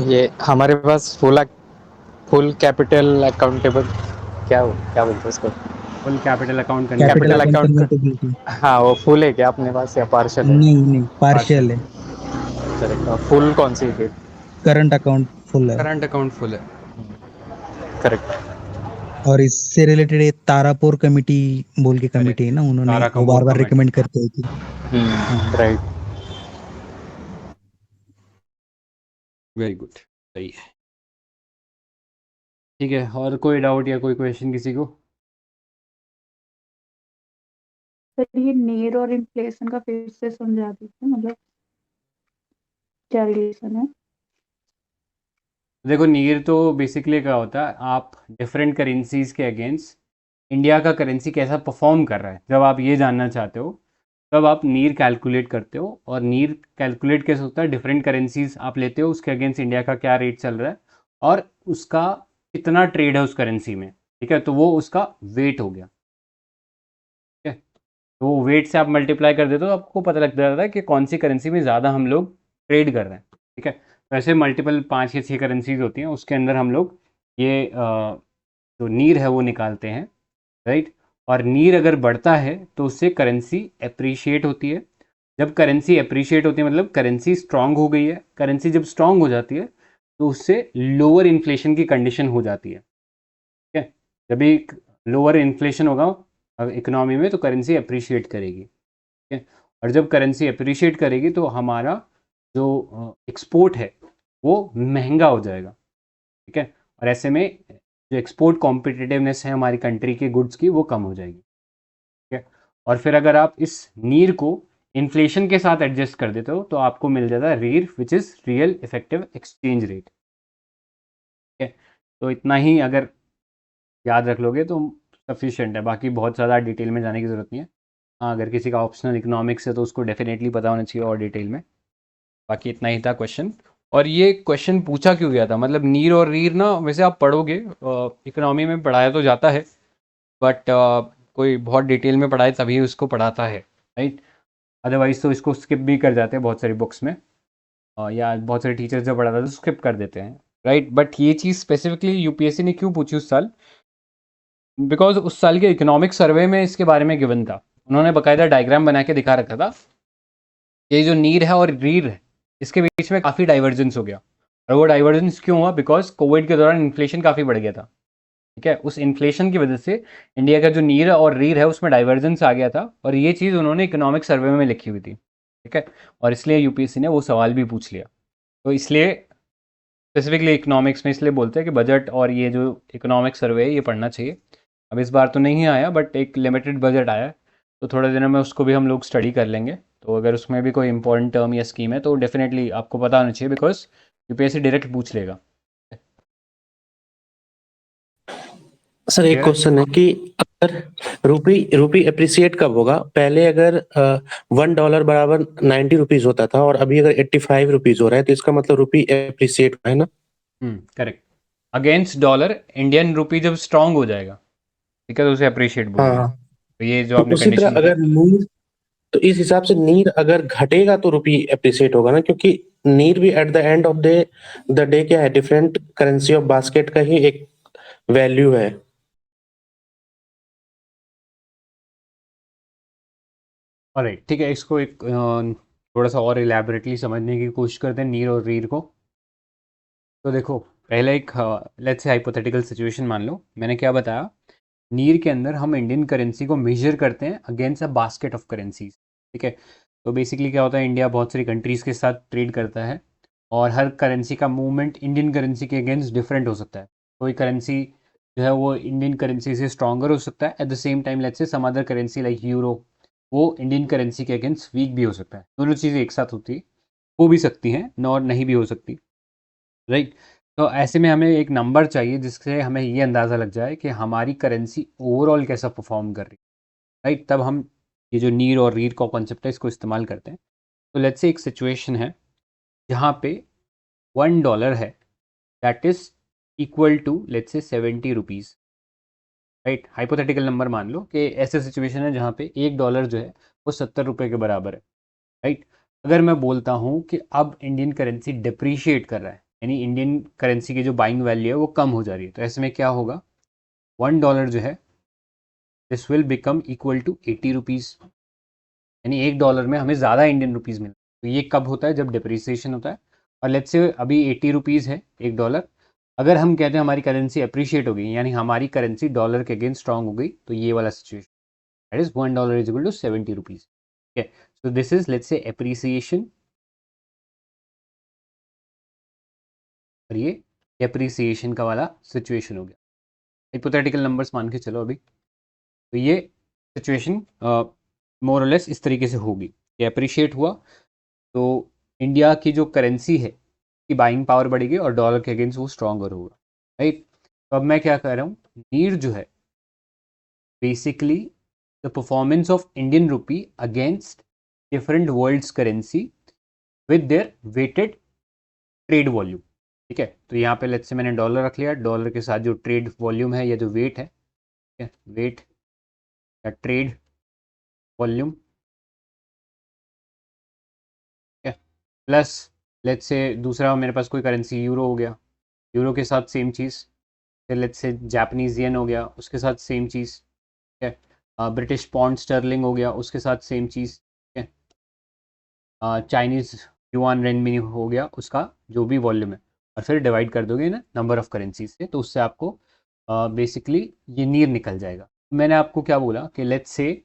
ये हमारे पास फुल कैपिटल अकाउंटेबल, क्या बोलते हैं उसको? Full capital account capital account convertibility हाँ, वो फुल है क्या अपने पास या पार्शियल है? नहीं, पार्शियल है। फुल कौन सी है? करंट अकाउंट फुल है। करंट अकाउंट फुल है। करेक्ट। और इससे रिलेटेड एक तारापुर कमेटी बोल के कमेटी है ना, उन्होंने तारा वो कपूर बार-बार कमेटी। रिकमेंड करते हैं कि राइट। वेरी गुड, सही है, ठीक है। और कोई डाउट या कोई क्वेश्चन किसी को? सर ये नीड और इन्फ्लेशन का फिर से समझा दीजिए, मतलब क्या रिलेशन है? देखो नीर तो बेसिकली क्या होता है, आप डिफरेंट करेंसीज के अगेंस्ट इंडिया का करेंसी कैसा परफॉर्म कर रहा है, जब आप ये जानना चाहते हो तब आप नीर कैलकुलेट करते हो। और नीर कैलकुलेट कैसे होता है? डिफरेंट करेंसीज आप लेते हो, उसके अगेंस्ट इंडिया का क्या रेट चल रहा है और उसका कितना ट्रेड है उस करेंसी में, ठीक है, तो वो उसका वेट हो गया, ठीक है। तो वो वेट से आप मल्टीप्लाई कर देते हो तो आपको पता लग जाता है कि कौन सी करेंसी में ज़्यादा हम लोग ट्रेड कर रहे हैं, ठीक है। वैसे मल्टीपल 5 या 6 करेंसीज होती हैं, उसके अंदर हम लोग ये जो नीर है वो निकालते हैं, राइट। और नीर अगर बढ़ता है तो उससे करेंसी अप्रिशिएट होती है। जब करेंसी अप्रिशिएट होती है मतलब करेंसी स्ट्रांग हो गई है। करेंसी जब स्ट्रांग हो जाती है तो उससे लोअर इन्फ्लेशन की कंडीशन हो जाती है, ठीक है। जब भी लोअर इन्फ्लेशन होगा इकोनॉमी में तो करेंसी अप्रिशिएट करेगी, ठीक है। और जब करेंसी अप्रिशिएट करेगी तो हमारा जो एक्सपोर्ट है वो महंगा हो जाएगा, ठीक है। और ऐसे में जो एक्सपोर्ट कॉम्पिटिटिवनेस है हमारी कंट्री के गुड्स की वो कम हो जाएगी, ठीक है। और फिर अगर आप इस नीर को इन्फ्लेशन के साथ एडजस्ट कर देते हो तो आपको मिल जाता है REER, which is real effective exchange rate, ठीक है। तो इतना ही अगर याद रख लोगे तो सफिशिएंट है, बाकी बहुत ज़्यादा डिटेल में जाने की ज़रूरत नहीं है। हाँ, अगर किसी का ऑप्शनल इकोनॉमिक्स है तो उसको डेफिनेटली पता होना चाहिए और डिटेल में। बाकी इतना ही था क्वेश्चन। और ये क्वेश्चन पूछा क्यों गया था, मतलब नीर और रीर ना वैसे आप पढ़ोगे इकोनॉमी में पढ़ाया तो जाता है, बट कोई बहुत डिटेल में पढ़ाए तभी उसको पढ़ाता है, राइट। अदरवाइज तो इसको स्किप भी कर जाते हैं बहुत सारी बुक्स में, या बहुत सारे टीचर्स जब पढ़ाते हैं तो स्किप कर देते हैं, राइट। बट ये चीज़ स्पेसिफिकली यूपीएससी ने क्यों पूछी उस साल, बिकॉज उस साल के इकोनॉमिक सर्वे में इसके बारे में गिवन था। उन्होंने बाकायदा डायग्राम बना के दिखा रखा था, ये जो नीर है और रीर है इसके बीच में काफ़ी डाइवर्जेंस हो गया। और वो डाइवर्जेंस क्यों हुआ, बिकॉज कोविड के दौरान इन्फ्लेशन काफ़ी बढ़ गया था, ठीक है। उस इन्फ्लेशन की वजह से इंडिया का जो नीर और रीर है उसमें डाइवर्जेंस आ गया था, और ये चीज़ उन्होंने इकोनॉमिक सर्वे में लिखी हुई थी, ठीक है। और इसलिए यूपीएससी ने वो सवाल भी पूछ लिया। तो इसलिए स्पेसिफिकली इकोनॉमिक्स में इसलिए बोलते हैं कि बजट और ये जो इकोनॉमिक सर्वे है ये पढ़ना चाहिए। अब इस बार तो नहीं आया, बट एक लिमिटेड बजट आया है, तो थोड़े दिनों में उसको भी हम लोग स्टडी कर लेंगे। तो अगर उसमें भी कोई इंपॉर्टेंट टर्म या स्कीम है तो डेफिनेटली आपको पता होना चाहिए, बिकॉज यूपीएससी डायरेक्ट पूछ लेगा। सर एक Clear है? क्वेश्चन है कि अगर रूपी अप्रिसिएट कब होगा? पहले अगर $1 बराबर 90 रुपीज होता था और अभी अगर 85 रुपीज हो रहा है, तो इसका मतलब रूपी अप्रिसिएट है ना? Correct. Against dollar Indian rupee जब स्ट्रांग हो जाएगा, ठीक है, तो उसे अप्रिशिएट बोलेंगे। हाँ। तो ये जो तो आपने उसी तरह कंडीशन की, अगर नीर, तो इस हिसाब से नीर अगर घटेगा तो रूपी अप्रिसिएट होगा ना, क्योंकि नीर भी at the end of the day क्या है, डिफरेंट करेंसी ऑफ बास्केट का ही एक वैल्यू है। ऑलराइट, ठीक है। इसको एक थोड़ा सा और इलेबोरेटली समझने की कोशिश करते हैं नीर और रीर को। तो देखो, पहले एक लेट्स से हाइपोथेटिकल सिचुएशन मान लो, मैंने क्या बताया, नीर के अंदर हम इंडियन करेंसी को मेजर करते हैं against a basket of currencies, ठीक है। तो बेसिकली क्या होता है, इंडिया बहुत सारी कंट्रीज़ के साथ ट्रेड करता है, और हर करेंसी का मूवमेंट इंडियन करेंसी के अगेंस्ट डिफरेंट हो सकता है। कोई करेंसी जो है वो इंडियन करेंसी से स्ट्रॉन्गर हो सकता है, at the same time let's say some other currency like euro, वो इंडियन करेंसी के अगेंस्ट वीक भी हो सकता है। दोनों चीज़ें एक साथ होती है, हो भी सकती हैं और नहीं भी हो सकती, राइट। तो ऐसे में हमें एक नंबर चाहिए जिससे हमें ये अंदाज़ा लग जाए कि हमारी करेंसी ओवरऑल कैसा परफॉर्म कर रही है, राइट। तब हम ये जो नीर और रीर का कॉन्सेप्ट है इसको इस्तेमाल करते हैं। तो लेट्स से एक सिचुएशन है जहाँ पे $1 है, that is equal to let's say 70 rupees, right. Hypothetical number मान लो कि ऐसे सिचुएशन है जहाँ पे $1 जो है वो 70 रुपये के बराबर है, राइट। अगर मैं बोलता हूँ कि अब इंडियन करेंसी डिप्रीशिएट कर रहा है, यानी इंडियन करेंसी की जो बाइंग वैल्यू है वो कम हो जा रही है, तो ऐसे में क्या होगा, $1 जो है this will become equal to 80 rupees, यानी $1 में हमें ज़्यादा इंडियन रुपीज़ मिलता है। तो ये कब होता है, जब डिप्रिसिएशन होता है। और लेट्स से अभी 80 रुपीज़ है $1, अगर हम कहते हैं हमारी करेंसी अप्रिशिएट हो गई, यानी हमारी करेंसी डॉलर के अगेंस्ट स्ट्रांग हो गई, तो ये वाला situation that is $1 is equal to 70 rupees, ठीक है। So this is let's say appreciation, और ये डेप्रिसिएशन का वाला सिचुएशन हो गया। हाइपोथेटिकल नंबर्स मान के चलो अभी। तो ये सिचुएशन मोर और लेस इस तरीके से होगी कि अप्रिशिएट हुआ तो इंडिया की जो करेंसी है की बाइंग पावर बढ़ेगी और डॉलर के अगेंस्ट वो स्ट्रॉन्गर होगा, राइट। तो अब मैं क्या कह रहा हूँ, नीर जो है basically the performance of Indian rupee against different world's currency with their weighted trade volume, ठीक है। तो यहाँ पे लेट्स से मैंने डॉलर रख लिया, डॉलर के साथ जो ट्रेड वॉल्यूम है या जो वेट है, ठीक है, वेट या ट्रेड वॉल्यूम, ठीक है, प्लस लेट्स से दूसरा मेरे पास कोई करेंसी यूरो हो गया, यूरो के साथ सेम चीज़, फिर लेट्स से जापानीज येन हो गया उसके साथ सेम चीज़, ठीक है, ब्रिटिश पाउंड स्टर्लिंग हो गया उसके साथ सेम चीज़, ठीक है, चाइनीज़ युआन रेनमी हो गया उसका जो भी वॉल्यूम है, और फिर डिवाइड कर दोगे ना नंबर ऑफ करेंसीज से, तो उससे आपको बेसिकली ये नीर निकल जाएगा। मैंने आपको क्या बोला कि लेट्स से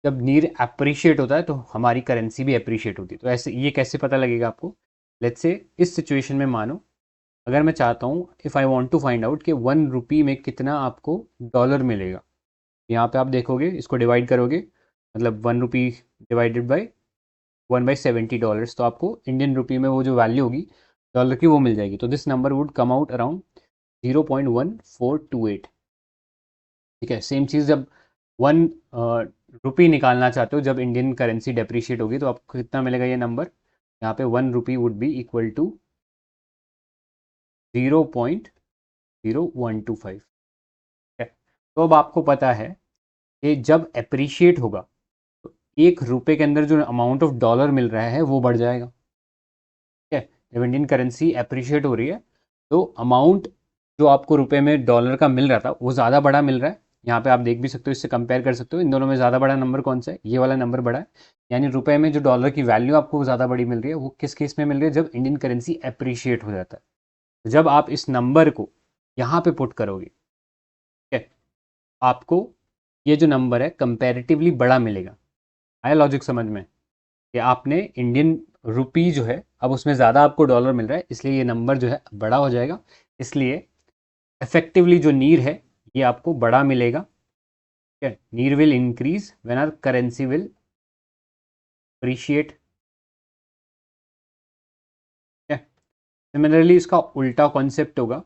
जब नीर अप्रिशिएट होता है तो हमारी करेंसी भी अप्रिशिएट होती है। तो ऐसे ये कैसे पता लगेगा आपको, लेट्स से इस सिचुएशन में मानो अगर मैं चाहता हूँ if I want to find out कि 1 रुपी में कितना आपको डॉलर मिलेगा, यहाँ पे आप देखोगे इसको डिवाइड करोगे, मतलब 1 रुपी डिवाइडेड बाई 1/70 डॉलर्स, तो आपको इंडियन रुपी में वो जो वैल्यू होगी डॉलर की वो मिल जाएगी। तो this number would come out around 0.1428, ठीक है। सेम चीज़ जब 1 रुपी निकालना चाहते हो जब इंडियन करेंसी डेप्रिशिएट होगी तो आपको कितना मिलेगा ये नंबर, यहाँ पे 1 रुपी वुड बी इक्वल टू 0.0125, ठीक है। तो अब आपको पता है कि जब अप्रिशिएट होगा तो 1 रुपए के अंदर जो अमाउंट ऑफ डॉलर मिल रहा है वो बढ़ जाएगा। ठीक है, जब इंडियन करेंसी अप्रिशिएट हो रही है तो अमाउंट जो आपको रुपए में डॉलर का मिल रहा था वो ज़्यादा बड़ा मिल रहा है। यहाँ पे आप देख भी सकते हो, इससे कंपेयर कर सकते हो इन दोनों में ज़्यादा बड़ा नंबर कौन सा है, ये वाला नंबर बड़ा है। यानी रुपए में जो डॉलर की वैल्यू आपको ज़्यादा बड़ी मिल रही है वो किस केस में मिल रही है, जब इंडियन करेंसी अप्रिशिएट हो जाता है। तो जब आप इस नंबर को यहाँ पे पुट करोगे, ठीक है, आपको ये जो नंबर है कंपैरेटिवली बड़ा मिलेगा। आया लॉजिक समझ में कि आपने इंडियन रुपी जो है अब उसमें ज़्यादा आपको डॉलर मिल रहा है, इसलिए ये नंबर जो है बड़ा हो जाएगा। इसलिए इफेक्टिवली जो नीर है ये आपको बड़ा मिलेगा। ठीक है, NEER will increase when our currency will appreciate. Similarly इसका उल्टा कॉन्सेप्ट होगा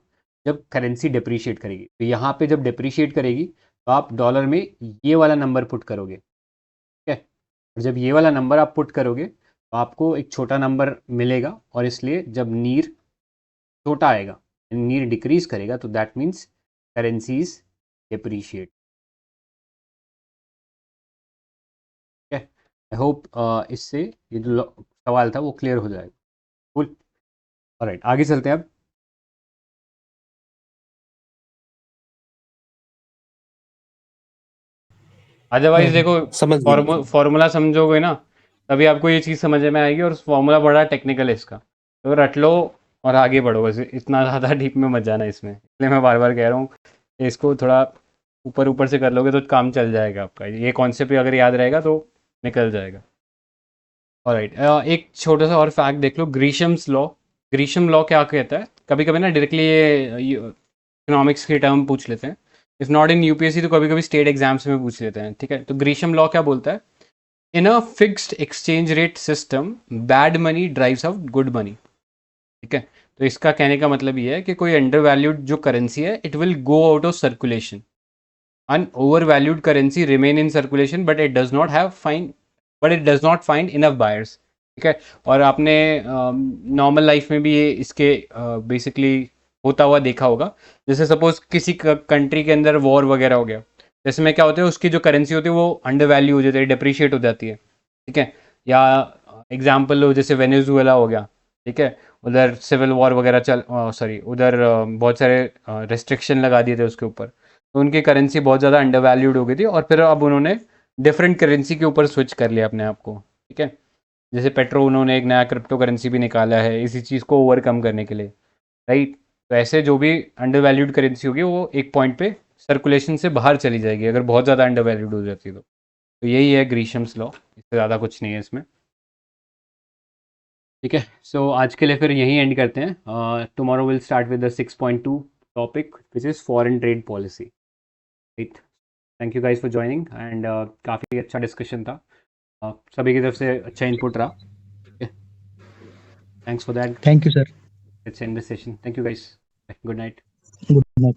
जब करेंसी डिप्रिशिएट करेगी। तो यहाँ पे जब डिप्रिशिएट करेगी तो आप डॉलर में ये वाला नंबर पुट करोगे। ठीक है, और जब ये वाला नंबर आप पुट करोगे तो आपको एक छोटा नंबर मिलेगा, और इसलिए जब नीर छोटा आएगा, नीर डिक्रीज करेगा, तो that means currency is depreciate. ठीक है, आई होप इससे ये जो सवाल था वो क्लियर हो जाएगा। कूल, ऑलराइट, आगे चलते हैं अब। अदरवाइज देखो, समझ गया। फॉर्मूला समझोगे ना तभी आपको ये चीज़ समझ में आएगी, और फॉर्मूला बड़ा टेक्निकल है इसका, तो रट लो और आगे बढ़ो। बस इतना ज़्यादा डीप में मत जाना इसमें, इसलिए मैं बार बार कह रहा हूँ इसको थोड़ा ऊपर ऊपर से कर लोगे तो काम चल जाएगा आपका। ये कॉन्सेप्ट अगर याद रहेगा तो निकल जाएगा। ऑलराइट, एक छोटा सा और फैक्ट देख लो, ग्रीशम्स लॉ। ग्रीशम लॉ क्या कहता है, कभी कभी ना डायरेक्टली ये इकोनॉमिक्स की टर्म पूछ लेते हैं, इफ नॉट इन यूपीएससी तो कभी कभी स्टेट एग्जाम्स में पूछ लेते हैं। ठीक है, तो ग्रीशम लॉ क्या बोलता है, in a fixed exchange rate system bad money drives out good money. ठीक है, तो इसका कहने का मतलब ये है कि कोई अंडर वैल्यूड जो करेंसी है it will go out of circulation, an overvalued currency remain in circulation but it does not find enough buyers। ठीक है, और आपने नॉर्मल लाइफ में भी ये इसके बेसिकली होता हुआ देखा होगा। जैसे सपोज किसी कंट्री के अंदर वॉर वगैरह हो गया, जैसे में क्या होता है उसकी जो करेंसी होती है वो अंडर वैल्यू हो जाती है, डिप्रिशिएट हो जाती है। ठीक है, या एग्जाम्पल लो जैसे वेनेजुएला हो गया। ठीक है, उधर सिविल वॉर वगैरह उधर बहुत सारे रेस्ट्रिक्शन लगा दिए थे उसके ऊपर, तो उनकी करेंसी बहुत ज़्यादा अंडर वैल्यूड हो गई थी, और फिर अब उन्होंने डिफरेंट करेंसी के ऊपर स्विच कर लिया अपने आप को। ठीक है, जैसे पेट्रो उन्होंने एक नया क्रिप्टो करेंसी भी निकाला है इसी चीज़ को ओवरकम करने के लिए, राइट। तो ऐसे जो भी अंडर वैल्यूड करेंसी होगी वो एक पॉइंट पे सर्कुलेशन से बाहर चली जाएगी अगर बहुत ज़्यादा अंडर वैल्यूड हो जाती है तो यही है ग्रीशम्स लॉ, इससे ज़्यादा कुछ नहीं है इसमें। ठीक है, सो आज के लिए फिर यहीं एंड करते हैं। Tomorrow will start with the 6.2 topic which is foreign trade policy. Right, thank you guys for joining and काफ़ी अच्छा डिस्कशन था, सभी की तरफ से अच्छा इनपुट रहा। Thanks for that. Thank you sir. Let's end this session. Thank you guys, good night. Good night.